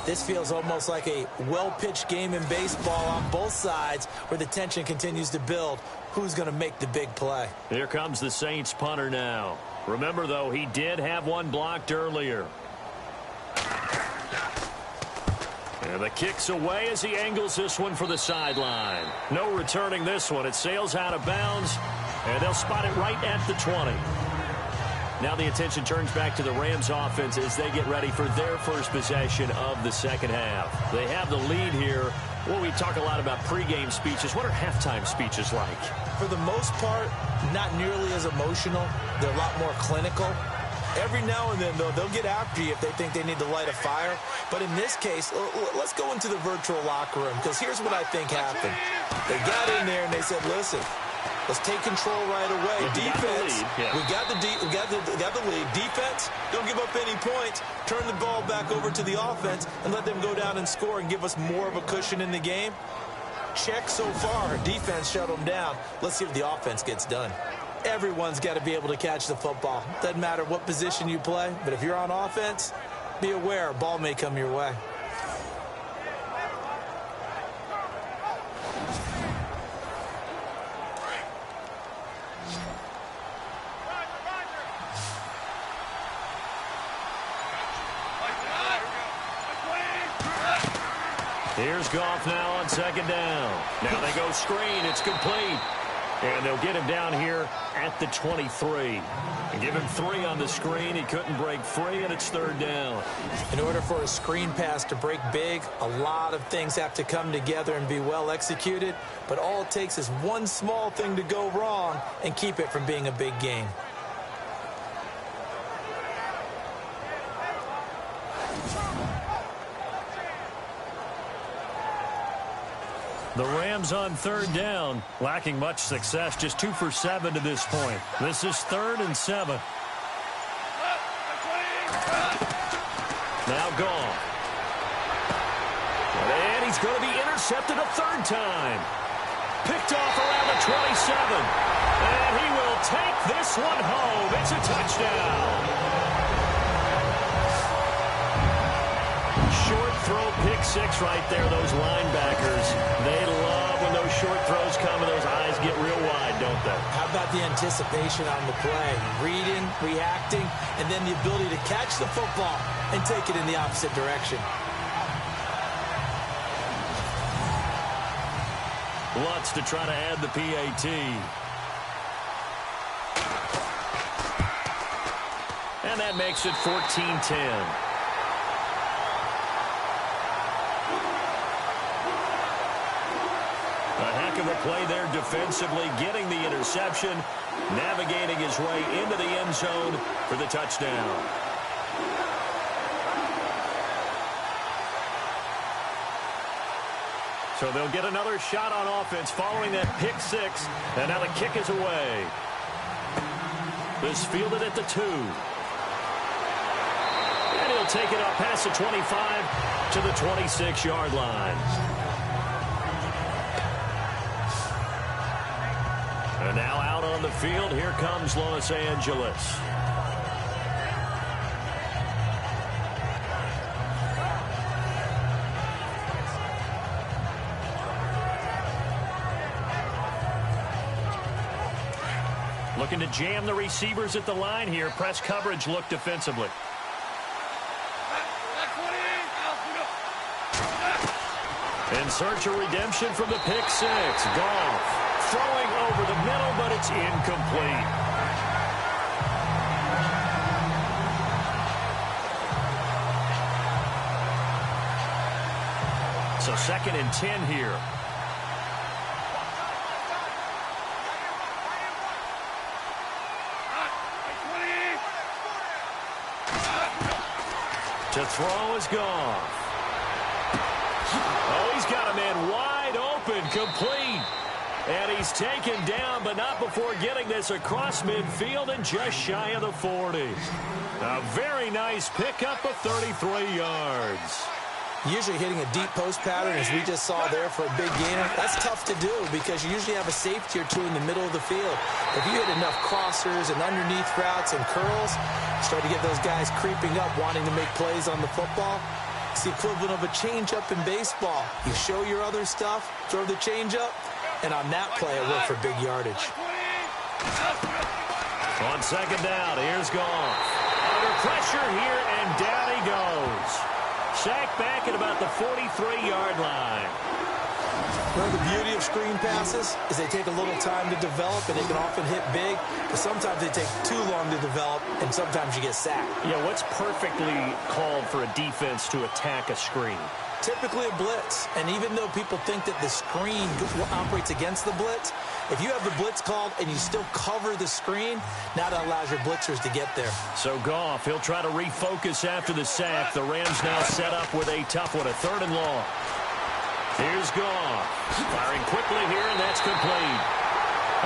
this feels almost like a well-pitched game in baseball on both sides where the tension continues to build. Who's going to make the big play? Here comes the Saints punter now. Remember, though, he did have one blocked earlier. And the kick's away as he angles this one for the sideline. No returning this one. It sails out of bounds, and they'll spot it right at the 20. Now the attention turns back to the Rams offense as they get ready for their first possession of the second half. They have the lead here. Well, we talk a lot about pregame speeches. What are halftime speeches like? For the most part, not nearly as emotional. They're a lot more clinical. Every now and then, though, they'll get after you if they think they need to light a fire. But in this case, let's go into the virtual locker room, because here's what I think happened. They got in there and they said, listen, let's take control right away. Defense, we got the lead. Defense, don't give up any points. Turn the ball back over to the offense and let them go down and score and give us more of a cushion in the game. Check so far. Defense shut them down. Let's see if the offense gets done. Everyone's got to be able to catch the football. Doesn't matter what position you play, but if you're on offense, be aware a ball may come your way. Here's Goff now on second down. Now they go screen. It's complete. And they'll get him down here at the 23. And give him 3 on the screen. He couldn't break free, and it's third down. In order for a screen pass to break big, a lot of things have to come together and be well executed. But all it takes is one small thing to go wrong and keep it from being a big gain. The Rams on third down, lacking much success, just 2 for 7 to this point. This is 3rd and 7. Now Goff. And he's going to be intercepted a third time. Picked off around the 27. And he will take this one home. It's a touchdown. Short throw, pick 6 right there. Those linebackers, they love when those short throws come and those eyes get real wide, don't they? How about the anticipation on the play? Reading, reacting, and then the ability to catch the football and take it in the opposite direction. Lutz to try to add the PAT. And that makes it 14-10. Of a play there defensively, getting the interception, navigating his way into the end zone for the touchdown. So they'll get another shot on offense following that pick 6, and now the kick is away. This fielded at the 2. And he'll take it up past the 25 to the 26-yard line. And now out on the field, here comes Los Angeles. Looking to jam the receivers at the line here. Press coverage look defensively. In search of redemption from the pick six. Goff throwing over the middle, but it's incomplete. So 2nd and 10 here. To throw is Goff. Oh, he's got a man wide open, complete. And he's taken down, but not before getting this across midfield and just shy of the 40. A very nice pickup of 33 yards. Usually hitting a deep post pattern, as we just saw there for a big gainer, that's tough to do because you usually have a safety or two in the middle of the field. If you hit enough crossers and underneath routes and curls, start to get those guys creeping up, wanting to make plays on the football. It's the equivalent of a changeup in baseball. You show your other stuff, throw the changeup, and on that play, it worked for big yardage. On 2nd down, here's Goff. Under pressure here, and down he goes. Sacked back at about the 43-yard line. Well, the beauty of screen passes is they take a little time to develop, and they can often hit big, but sometimes they take too long to develop, and sometimes you get sacked. Yeah, what's perfectly called for a defense to attack a screen? Typically a blitz, and even though people think that the screen operates against the blitz, if you have the blitz called and you still cover the screen, now that allows your blitzers to get there. So Goff, he'll try to refocus after the sack. The Rams now set up with a tough one, a 3rd and long. Here's Goff, firing quickly here, and that's complete.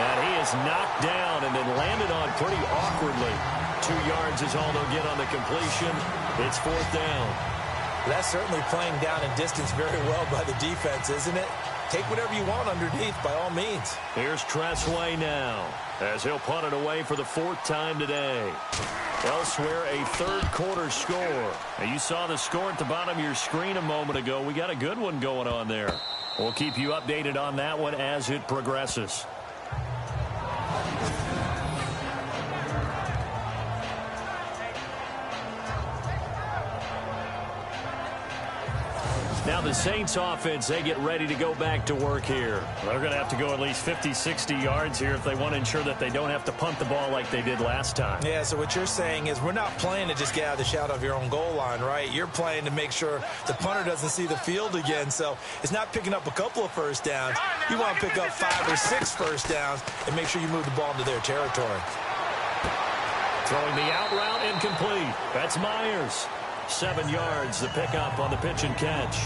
And he is knocked down and then landed on pretty awkwardly. 2 yards is all they'll get on the completion. It's 4th down. That's certainly playing down in distance very well by the defense, isn't it? Take whatever you want underneath, by all means. Here's Tressway now, as he'll punt it away for the 4th time today. Elsewhere, a 3rd quarter score. Now, you saw the score at the bottom of your screen a moment ago. We got a good one going on there. We'll keep you updated on that one as it progresses. Now the Saints offense, they get ready to go back to work here. They're going to have to go at least 50, 60 yards here if they want to ensure that they don't have to punt the ball like they did last time. Yeah, so what you're saying is we're not playing to just get out of the shadow of your own goal line, right? You're playing to make sure the punter doesn't see the field again. So it's not picking up a couple of first downs. You want to pick up 5 or 6 first downs and make sure you move the ball into their territory. Throwing the out route incomplete. That's Myers. 7 yards, the pickup on the pitch and catch.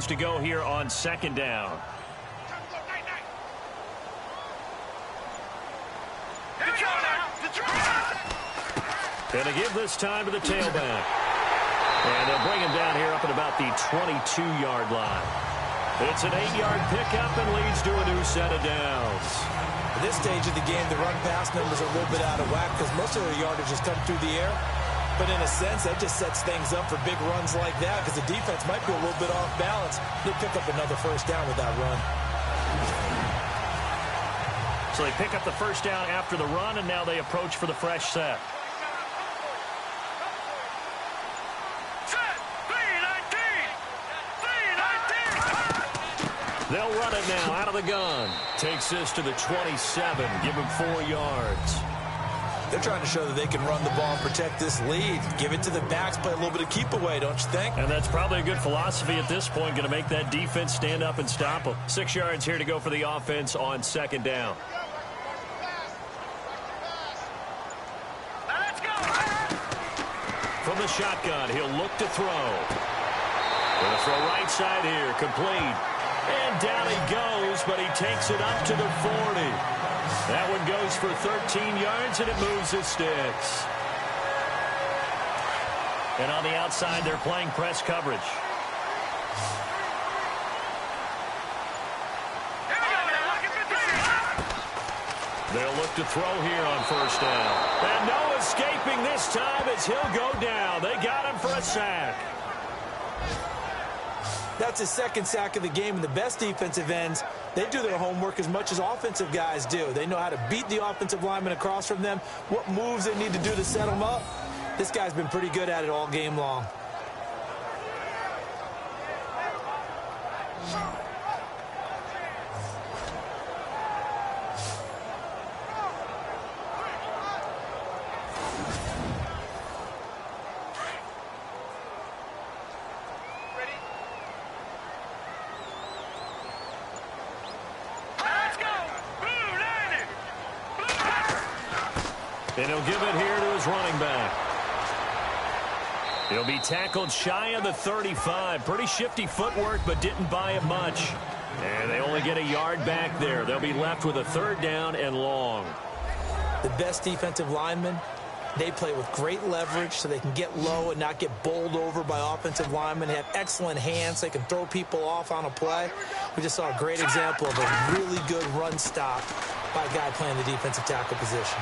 To go here on 2nd down. Going to give this time to the tailback. And they'll bring him down here up at about the 22-yard line. It's an 8-yard pickup and leads to a new set of downs. At this stage of the game, the run-pass numbers are a little bit out of whack because most of their yardage has come through the air. But in a sense, that just sets things up for big runs like that because the defense might be a little bit off balance. They'll pick up another first down with that run. So they pick up the first down after the run, and now they approach for the fresh set. They'll run it now out of the gun. Takes this to the 27. Give him 4 yards. They're trying to show that they can run the ball and protect this lead. Give it to the backs, play a little bit of keep away, don't you think? And that's probably a good philosophy at this point, going to make that defense stand up and stop them. 6 yards here to go for the offense on 2nd down. Let's go. From the shotgun, he'll look to throw. Going to throw right side here, complete. And down he goes, but he takes it up to the 40. That one goes for 13 yards, and it moves his sticks. And on the outside, they're playing press coverage. They'll to throw here on first down. And no escaping this time as he'll go down. They got him for a sack. That's his second sack of the game, and the best defensive ends, they do their homework as much as offensive guys do. They know how to beat the offensive lineman across from them, what moves they need to do to set them up. This guy's been pretty good at it all game long. And he'll give it here to his running back. He'll be tackled shy of the 35. Pretty shifty footwork, but didn't buy it much. And they only get a yard back there. They'll be left with a third down and long. The best defensive linemen, they play with great leverage so they can get low and not get bowled over by offensive linemen. They have excellent hands. They can throw people off on a play. We just saw a great example of a really good run stop by a guy playing the defensive tackle position.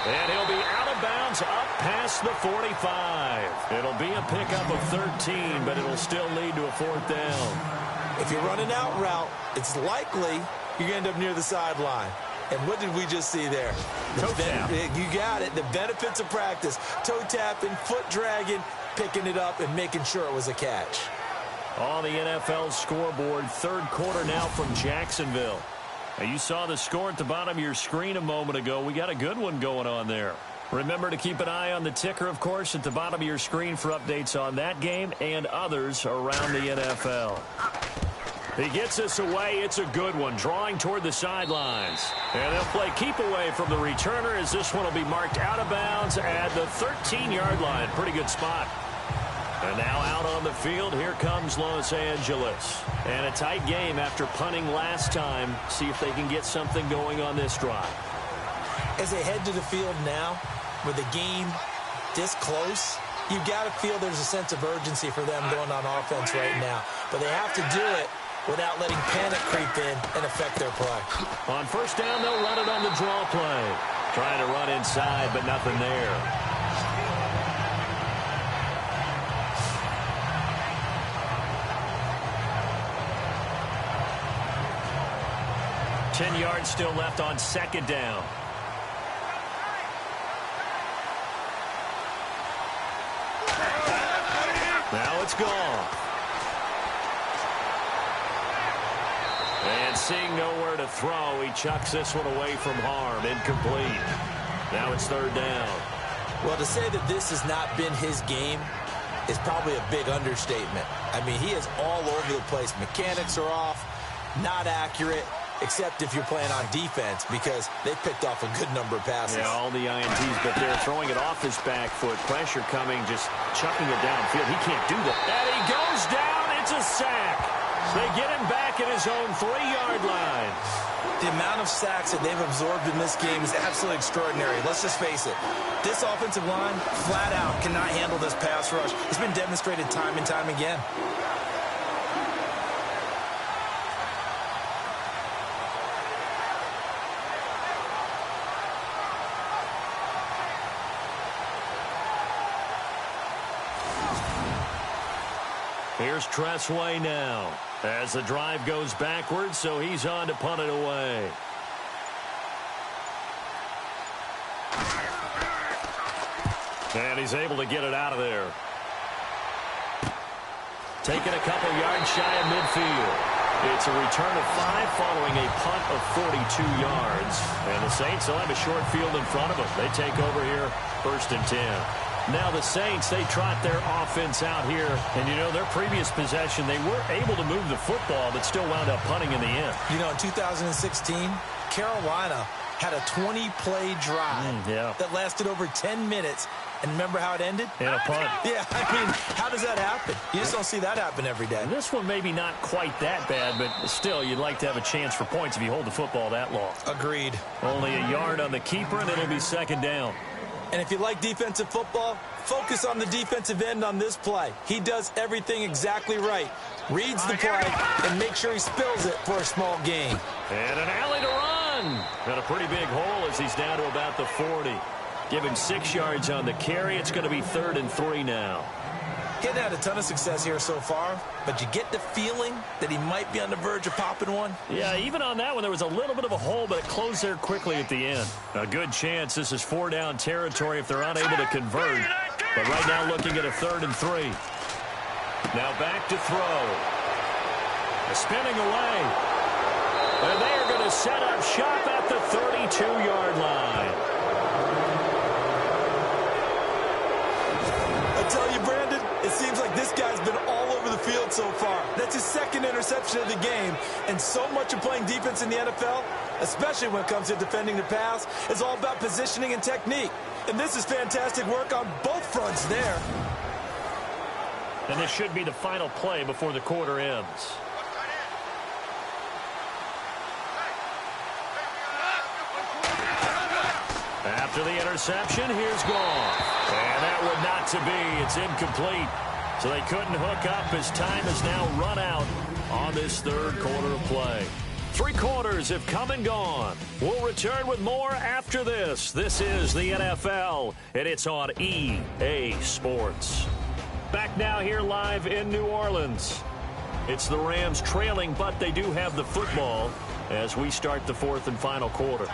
And he'll be out of bounds up past the 45. It'll be a pickup of 13, but it'll still lead to a fourth down. If you're running out route, it's likely you're going to end up near the sideline. And what did we just see there? Toe tap. You got it. The benefits of practice. Toe tapping, foot dragging, picking it up, and making sure it was a catch. On the NFL scoreboard, third quarter now from Jacksonville. Now, you saw the score at the bottom of your screen a moment ago. We got a good one going on there. Remember to keep an eye on the ticker, of course, at the bottom of your screen for updates on that game and others around the NFL. He gets us away. It's a good one, drawing toward the sidelines. And they'll play keep away from the returner as this one will be marked out of bounds at the 13-yard line. Pretty good spot. And now out on the field, here comes Los Angeles. And a tight game after punting last time. See if they can get something going on this drive. As they head to the field now, with the game this close, you've got to feel there's a sense of urgency for them going on offense right now. But they have to do it without letting panic creep in and affect their play. On first down, they'll run it on the draw play. Trying to run inside, but nothing there. 10 yards still left on second down. Now it's gone. And seeing nowhere to throw, he chucks this one away from harm. Incomplete. Now it's third down. Well, to say that this has not been his game is probably a big understatement. I mean, he is all over the place. Mechanics are off, not accurate, except if you're playing on defense, because they picked off a good number of passes. Yeah, all the INTs, but they're throwing it off his back foot. Pressure coming, just chucking it downfield. He can't do that. And he goes down. It's a sack. They get him back at his own 3-yard line. The amount of sacks that they've absorbed in this game is absolutely extraordinary. Let's just face it. This offensive line, flat out, cannot handle this pass rush. It's been demonstrated time and time again. Here's Tressway now as the drive goes backwards, so he's on to punt it away. And he's able to get it out of there. Taking a couple yards shy of midfield. It's a return of 5 following a punt of 42 yards. And the Saints will have a short field in front of them. They take over here, 1st and 10. Now the Saints, they trot their offense out here. And, you know, their previous possession, they were able to move the football, but still wound up punting in the end. You know, in 2016, Carolina had a 20-play drive that lasted over 10 minutes. And remember how it ended? In a punt. Yeah, I mean, how does that happen? You just don't see that happen every day. And this one maybe not quite that bad, but still, you'd like to have a chance for points if you hold the football that long. Agreed. Only a yard on the keeper, and it'll be second down. And if you like defensive football, focus on the defensive end on this play. He does everything exactly right. Reads the play and makes sure he spills it for a small gain. And an alley to run. run. Got a pretty big hole as he's down to about the 40. Give him 6 yards on the carry. It's going to be 3rd and 3 now. Getting had a ton of success here so far, but you get the feeling that he might be on the verge of popping one. Yeah, even on that one, there was a little bit of a hole, but it closed there quickly at the end. A good chance this is 4-down territory if they're unable to convert. But right now looking at a 3rd and 3. Now back to throw. Spinning away. And they are going to set up shop at the 32-yard line. I tell you, Brandon, it seems like this guy's been all over the field so far. That's his 2nd interception of the game. And so much of playing defense in the NFL, especially when it comes to defending the pass, is all about positioning and technique. And this is fantastic work on both fronts there. And this should be the final play before the quarter ends. After the interception, here's Goff. And that would not to be. It's incomplete. So they couldn't hook up as time has now run out on this 3rd quarter of play. 3 quarters have come and gone. We'll return with more after this. This is the NFL, and it's on EA Sports. Back now here live in New Orleans. It's the Rams trailing, but they do have the football as we start the 4th and final quarter.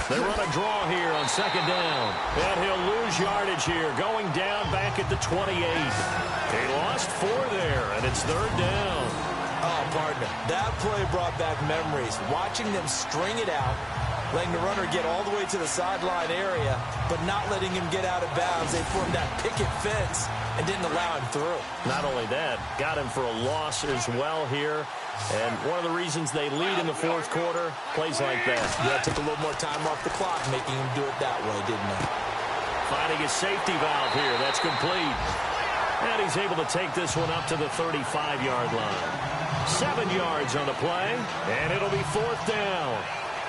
They run a draw here on 2nd down. And he'll lose yardage here, going down back at the 28. He lost 4 there, and it's 3rd down. Oh, partner, that play brought back memories. Watching them string it out, letting the runner get all the way to the sideline area, but not letting him get out of bounds. They formed that picket fence and didn't allow him through. Not only that, got him for a loss as well here. And one of the reasons they lead in the 4th quarter, plays like that. Yeah, took a little more time off the clock, making him do it that way, didn't they? Finding his safety valve here. That's complete. And he's able to take this one up to the 35-yard line. 7 yards on the play, and it'll be 4th down.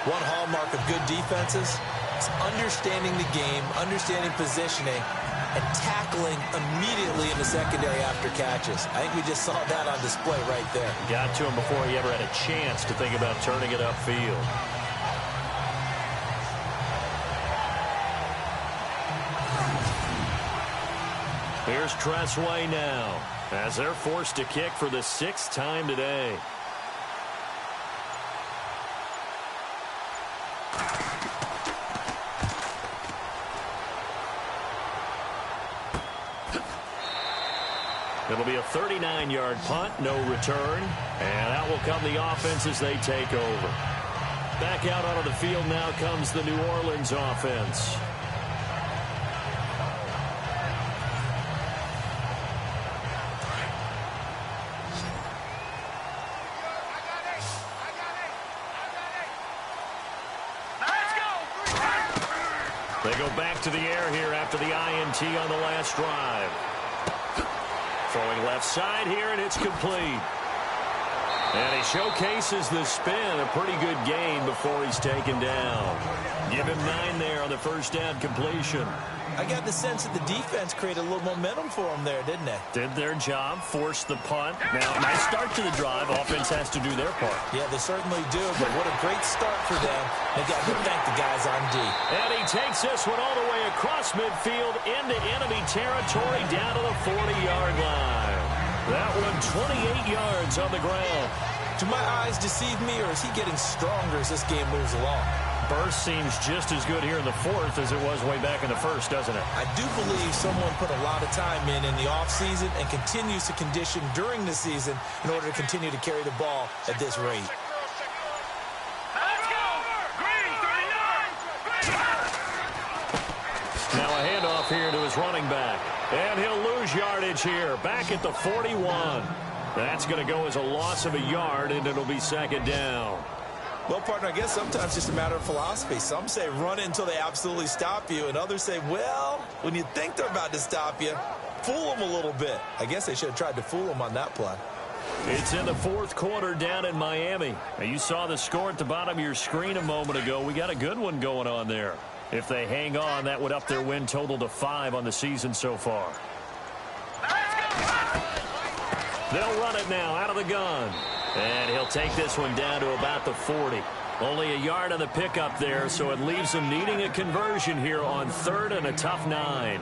One hallmark of good defenses is understanding the game, understanding positioning, and tackling immediately in the secondary after catches. I think we just saw that on display right there. Got to him before he ever had a chance to think about turning it upfield. Here's Tressway now as they're forced to kick for the 6th time today. It'll be a 39-yard punt, no return. And out will come the offense as they take over. Back out onto the field now comes the New Orleans offense. They go back to the air here after the INT on the last drive. Throwing left side here, and it's complete. And he showcases the spin. A pretty good gain before he's taken down. Give him 9 there on the 1st down completion. I got the sense that the defense created a little momentum for them there, didn't they? Did their job, forced the punt. Now, nice start to the drive. Offense has to do their part. Yeah, they certainly do, but what a great start for them. They got to thank the guys on D. And he takes this one all the way across midfield into enemy territory down to the 40-yard line. That one 28 yards on the ground. Do my eyes deceive me, or is he getting stronger as this game moves along? Burst seems just as good here in the 4th as it was way back in the 1st, doesn't it? I do believe someone put a lot of time in the offseason and continues to condition during the season in order to continue to carry the ball at this rate. Now a handoff here to his running back. And he'll lose yardage here, back at the 41. That's going to go as a loss of a yard, and it'll be 2nd down. Well, partner, I guess sometimes it's just a matter of philosophy. Some say run it until they absolutely stop you, and others say, well, when you think they're about to stop you, fool them a little bit. I guess they should have tried to fool them on that play. It's in the 4th quarter down in Miami. Now, you saw the score at the bottom of your screen a moment ago. We got a good one going on there. If they hang on, that would up their win total to 5 on the season so far. Let's go! They'll run it now out of the gun. And he'll take this one down to about the 40. Only a yard on the pickup there, so it leaves them needing a conversion here on 3rd and a tough 9.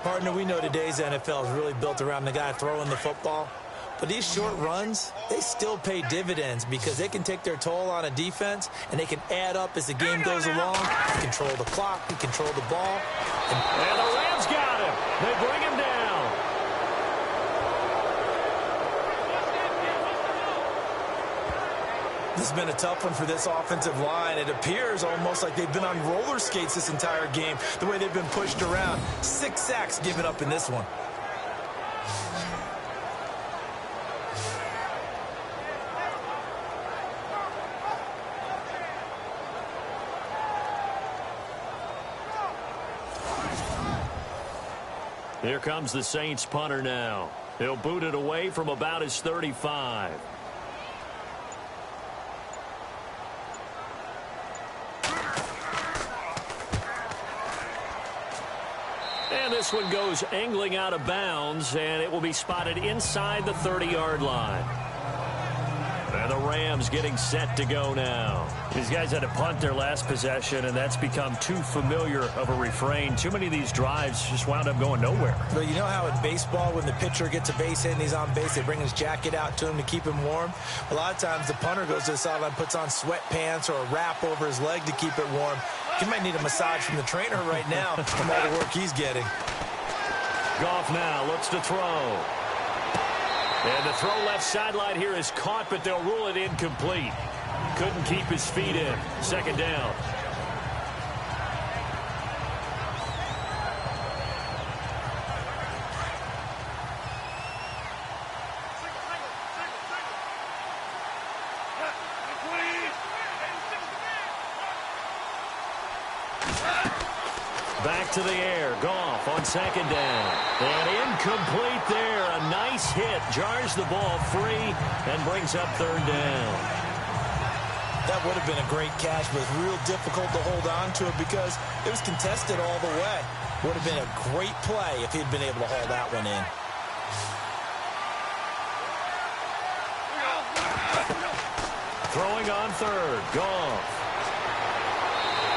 Partner, we know today's NFL is really built around the guy throwing the football. But these short runs, they still pay dividends because they can take their toll on a defense and they can add up as the game goes along. They control the clock, they control the ball. And the Rams got him. They bring him down. This has been a tough one for this offensive line. It appears almost like they've been on roller skates this entire game, the way they've been pushed around. 6 sacks given up in this one. Here comes the Saints punter now. He'll boot it away from about his 35. And this one goes angling out of bounds, and it will be spotted inside the 30-yard line. And the Rams getting set to go now. These guys had to punt their last possession, and that's become too familiar of a refrain. Too many of these drives just wound up going nowhere. But you know how in baseball, when the pitcher gets a base hit and he's on base, they bring his jacket out to him to keep him warm? A lot of times the punter goes to the sideline, puts on sweatpants or a wrap over his leg to keep it warm. He might need a massage from the trainer right now from all the work he's getting. Goff now looks to throw. And the throw left sideline here is caught, but they'll rule it incomplete. Couldn't keep his feet in. 2nd down. Back to the air. Goff on 2nd down. And incomplete there. A nice hit. Jars the ball free and brings up 3rd down. That would have been a great catch, but it's real difficult to hold on to it because it was contested all the way. Would have been a great play if he'd been able to haul that one in. Throwing on 3rd. Goff.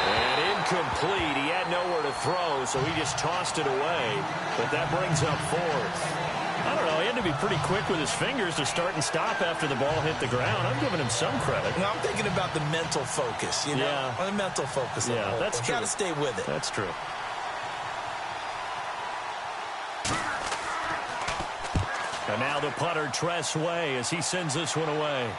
And incomplete. He had nowhere to throw, so he just tossed it away. But that brings up 4th. I don't know. He had to be pretty quick with his fingers to start and stop after the ball hit the ground. I'm giving him some credit. No, I'm thinking about the mental focus, you know? Yeah. The mental focus. Yeah, that's true. Got to stay with it. That's true. And now the punter, Tress Way, as he sends this one away.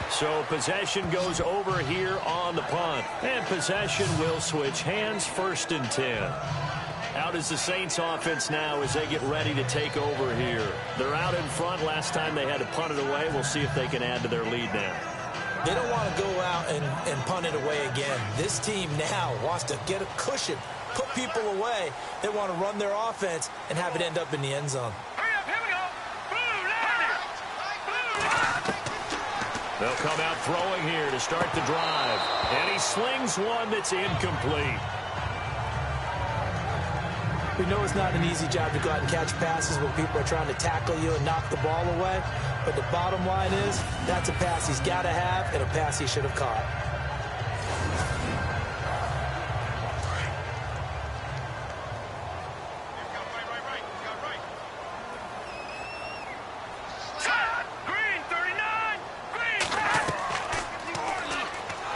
So possession goes over here on the punt. And possession will switch hands. 1st and 10. Out is the Saints offense now as they get ready to take over here. They're out in front. Last time they had to punt it away. We'll see if they can add to their lead now. They don't want to go out and punt it away again. This team now wants to get a cushion, put people away. They want to run their offense and have it end up in the end zone. They'll come out throwing here to start the drive. And he slings one that's incomplete. We know it's not an easy job to go out and catch passes when people are trying to tackle you and knock the ball away. But the bottom line is, that's a pass he's got to have and a pass he should have caught.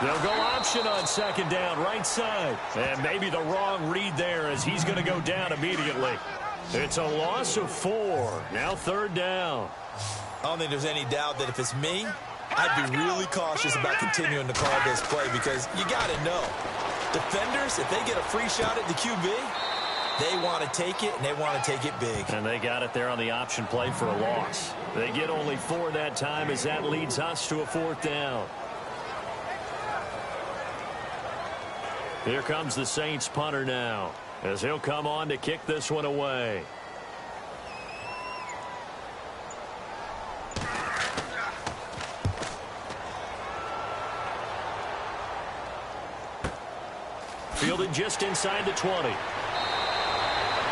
They'll go option on 2nd down, right side. And maybe the wrong read there as he's going to go down immediately. It's a loss of 4. Now 3rd down. I don't think there's any doubt that if it's me, I'd be really cautious about continuing to call this play because you got to know, defenders, if they get a free shot at the QB, they want to take it, and they want to take it big. And they got it there on the option play for a loss. They get only 4 that time as that leads us to a 4th down. Here comes the Saints punter now as he'll come on to kick this one away. Fielded just inside the 20.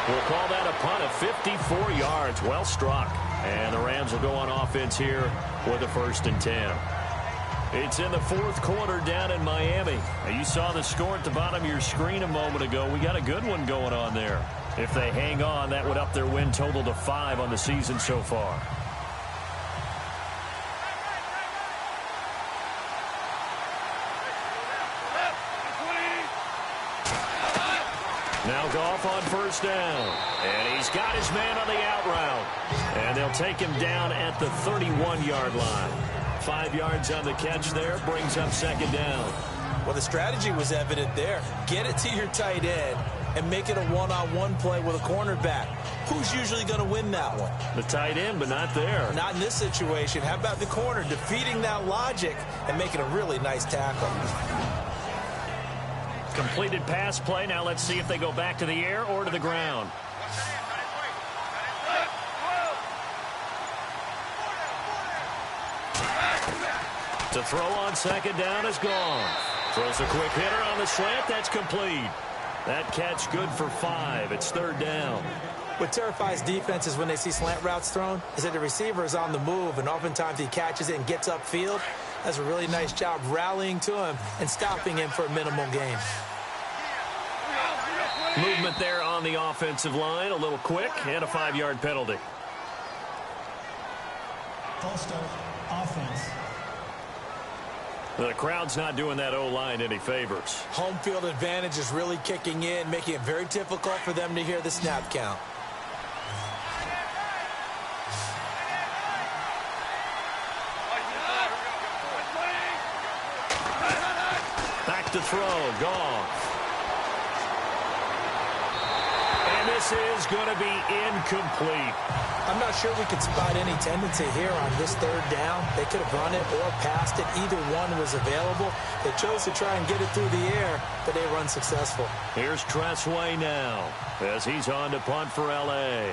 We'll call that a punt of 54 yards. Well struck. And the Rams will go on offense here with a 1st and 10. It's in the 4th quarter down in Miami. Now, you saw the score at the bottom of your screen a moment ago. We got a good one going on there. If they hang on, that would up their win total to 5 on the season so far. Now Goff on 1st down. And he's got his man on the out route. And they'll take him down at the 31-yard line. 5 yards on the catch there, brings up 2nd down. Well, the strategy was evident there. Get it to your tight end and make it a one-on-one play with a cornerback. Who's usually going to win that one? The tight end, but not there. Not in this situation. How about the corner defeating that logic and making a really nice tackle? Completed pass play. Now let's see if they go back to the air or to the ground. To throw on 2nd down is gone. Throws a quick hitter on the slant. That's complete. That catch good for 5. It's 3rd down. What terrifies defenses when they see slant routes thrown is that the receiver is on the move, and oftentimes he catches it and gets upfield. Does a really nice job rallying to him and stopping him for a minimal gain. Movement there on the offensive line. A little quick and a 5-yard penalty. False start, offense. The crowd's not doing that O-line any favors. Home field advantage is really kicking in, making it very difficult for them to hear the snap count. Back to throw, Goff. And this is going to be incomplete. I'm not sure we could spot any tendency here on this 3rd down. They could have run it or passed it. Either one was available. They chose to try and get it through the air, but they were unsuccessful. Here's Tressway now as he's on to punt for L.A.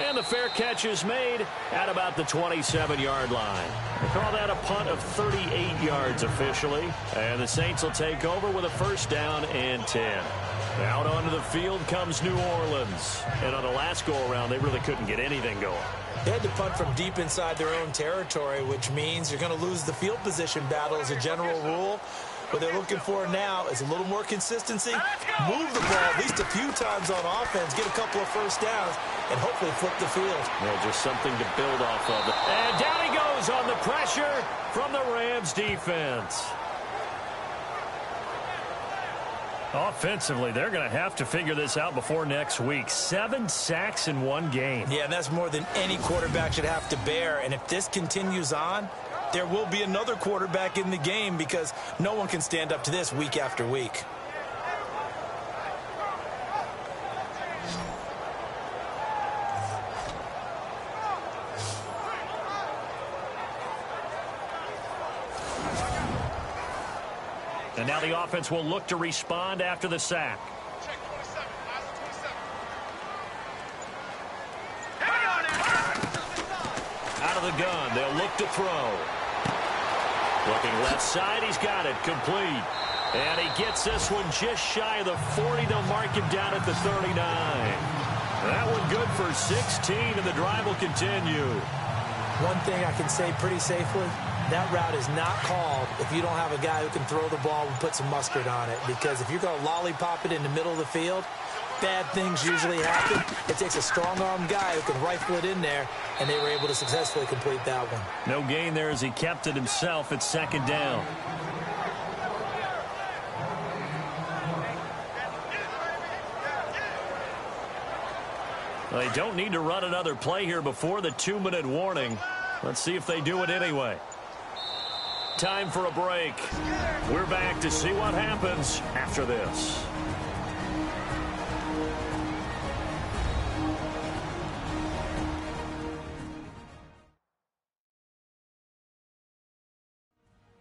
And the fair catch is made at about the 27-yard line. They call that a punt of 38 yards officially. And the Saints will take over with a 1st down and 10. Out onto the field comes New Orleans. And on the last go-around, they really couldn't get anything going. They had to punt from deep inside their own territory, which means you're going to lose the field position battle as a general rule. What they're looking for now is a little more consistency, move the ball at least a few times on offense, get a couple of 1st downs, and hopefully flip the field. Well, just something to build off of. And down he goes on the pressure from the Rams defense. Offensively, they're going to have to figure this out before next week. 7 sacks in 1 game. Yeah, and that's more than any quarterback should have to bear. And if this continues on, there will be another quarterback in the game because no one can stand up to this week after week. And now the offense will look to respond after the sack. Check 27. Out of the gun, they'll look to throw. Looking left side, he's got it, complete. And he gets this one just shy of the 40. They'll mark him down at the 39. That one good for 16, and the drive will continue. One thing I can say pretty safely, that route is not called if you don't have a guy who can throw the ball and put some mustard on it. Because if you're going to lollipop it in the middle of the field, bad things usually happen. It takes a strong-armed guy who can rifle it in there, and they were able to successfully complete that one. No gain there as he kept it himself at 2nd down. They don't need to run another play here before the 2-minute warning. Let's see if they do it anyway. Time for a break. We're back to see what happens after this.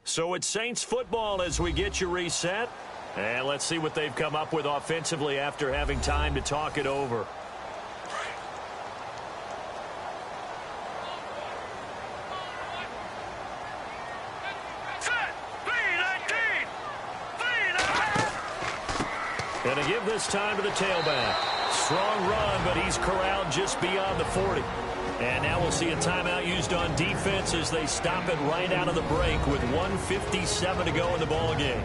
So it's Saints football as we get you reset. And let's see what they've come up with offensively after having time to talk it over. give this time to the tailback. Strong run, but he's corralled just beyond the 40. And now we'll see a timeout used on defense as they stop it right out of the break with 1:57 to go in the ball game.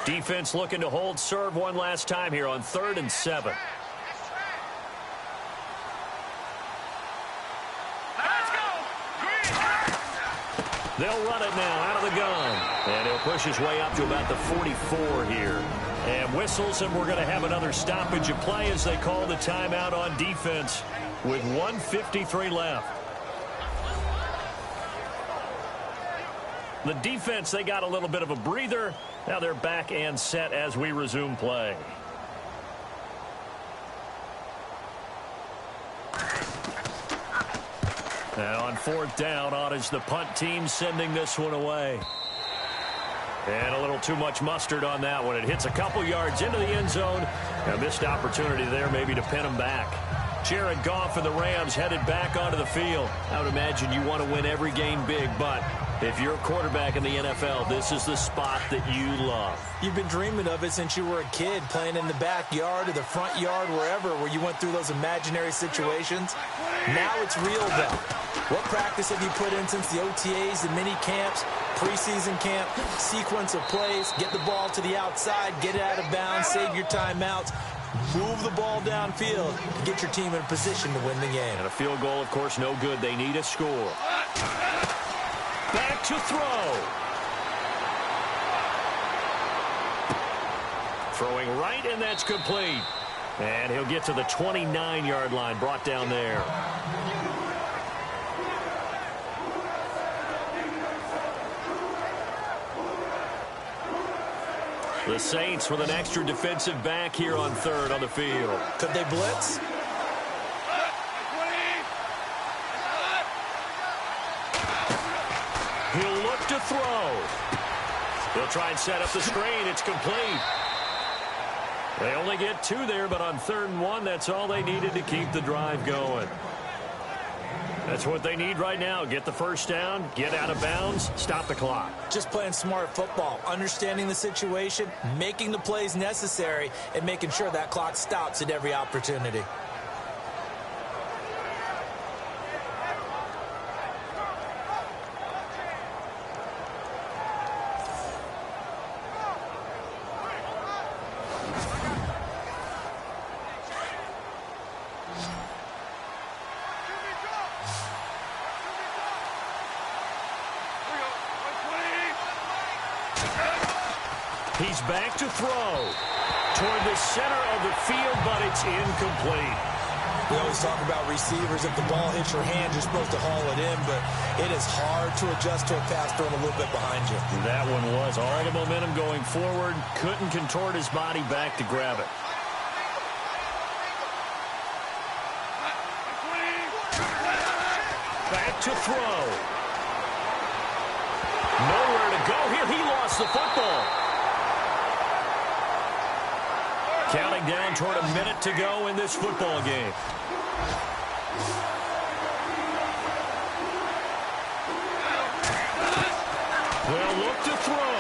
Defense looking to hold serve one last time here on 3rd and 7. They'll run it now out of the gun. And he'll push his way up to about the 44 here. And whistles, and we're going to have another stoppage of play as they call the timeout on defense with 1:53 left. The defense, they got a little bit of a breather. Now they're back and set as we resume play. And on 4th down, on is the punt team sending this one away. And a little too much mustard on that one. It hits a couple yards into the end zone. A missed opportunity there maybe to pin them back. Jared Goff and the Rams headed back onto the field. I would imagine you want to win every game big, but if you're a quarterback in the NFL, this is the spot that you love. You've been dreaming of it since you were a kid, playing in the backyard or the front yard, wherever, where you went through those imaginary situations. Now it's real, though. What practice have you put in since the OTAs, the mini camps, preseason camp, sequence of plays, get the ball to the outside, get it out of bounds, save your timeouts, move the ball downfield to get your team in a position to win the game. And a field goal, of course, no good. They need a score. Back to throw. Throwing right, and that's complete. And he'll get to the 29-yard line, brought down there. The Saints with an extra defensive back here on 3rd on the field. Could they blitz? He'll look to throw. He'll try and set up the screen. It's complete. They only get 2 there, but on 3rd and 1, that's all they needed to keep the drive going. That's what they need right now. Get the first down, get out of bounds, stop the clock. Just playing smart football, understanding the situation, making the plays necessary, and making sure that clock stops at every opportunity. He's back to throw toward the center of the field, but it's incomplete. We always talk about receivers. If the ball hits your hand, you're supposed to haul it in, but it is hard to adjust to a pass thrown a little bit behind you. That one was all the momentum going forward. Couldn't contort his body back to grab it. Back to throw. Nowhere to go here. He lost the football. Counting down toward a minute to go in this football game. They'll look to throw.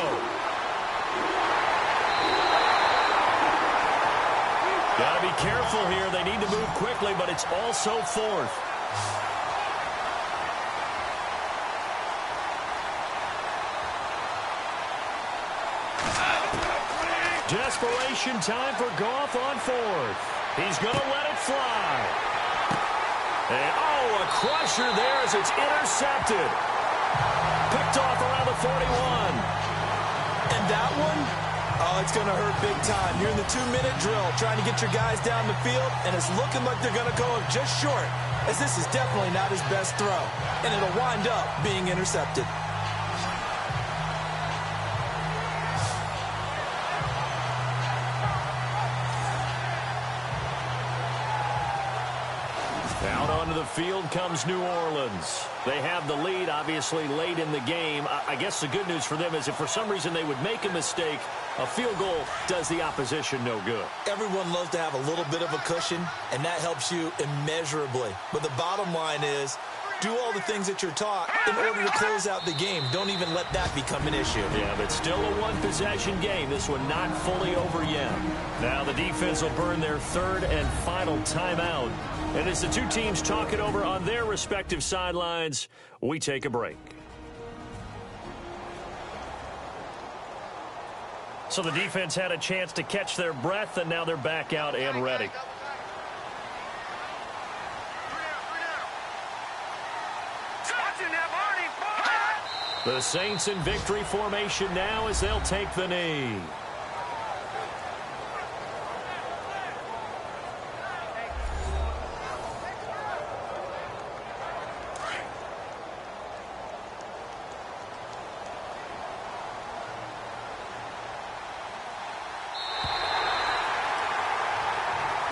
Got to be careful here. They need to move quickly, but it's also 4th. Desperation time for Goff on 4th. He's going to let it fly. And, oh, a crusher there as it's intercepted. Picked off around the 41. And that one, oh, it's going to hurt big time. You're in the 2-minute drill trying to get your guys down the field, and it's looking like they're going to go just short, as this is definitely not his best throw. And it'll wind up being intercepted. Out onto the field comes New Orleans. They have the lead, obviously, late in the game. I guess the good news for them is if for some reason they would make a mistake, a field goal does the opposition no good. Everyone loves to have a little bit of a cushion, and that helps you immeasurably. But the bottom line is Do all the things that you're taught in order to close out the game. Don't even let that become an issue. Yeah, but still a one-possession game. This one not fully over yet. Now the defense will burn their third and final timeout. And as the two teams talk it over on their respective sidelines, we take a break. So the defense had a chance to catch their breath, and now they're back out and ready. The Saints in victory formation now as they'll take the knee.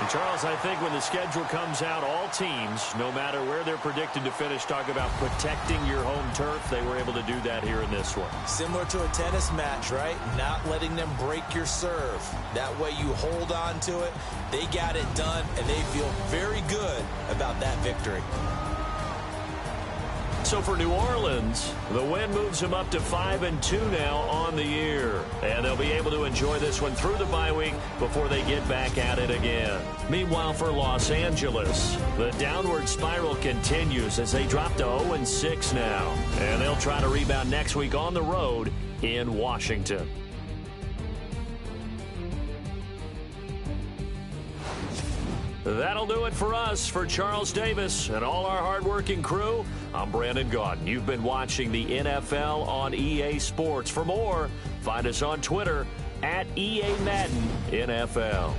Charles, I think when the schedule comes out, all teams, no matter where they're predicted to finish, talk about protecting your home turf. They were able to do that here in this one. Similar to a tennis match, right? Not letting them break your serve. That way you hold on to it. They got it done, and they feel very good about that victory. So for New Orleans, the win moves them up to 5-2 now on the year. And they'll be able to enjoy this one through the bye week before they get back at it again. Meanwhile, for Los Angeles, the downward spiral continues as they drop to 0-6 now. And they'll try to rebound next week on the road in Washington. That'll do it for us. For Charles Davis and all our hardworking crew, I'm Brandon Gaudin. You've been watching the NFL on EA Sports. For more, find us on Twitter at EA Madden NFL.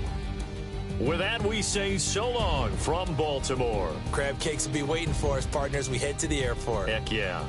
With that, we say so long from Baltimore. Crab cakes will be waiting for us, partners. We head to the airport. Heck yeah.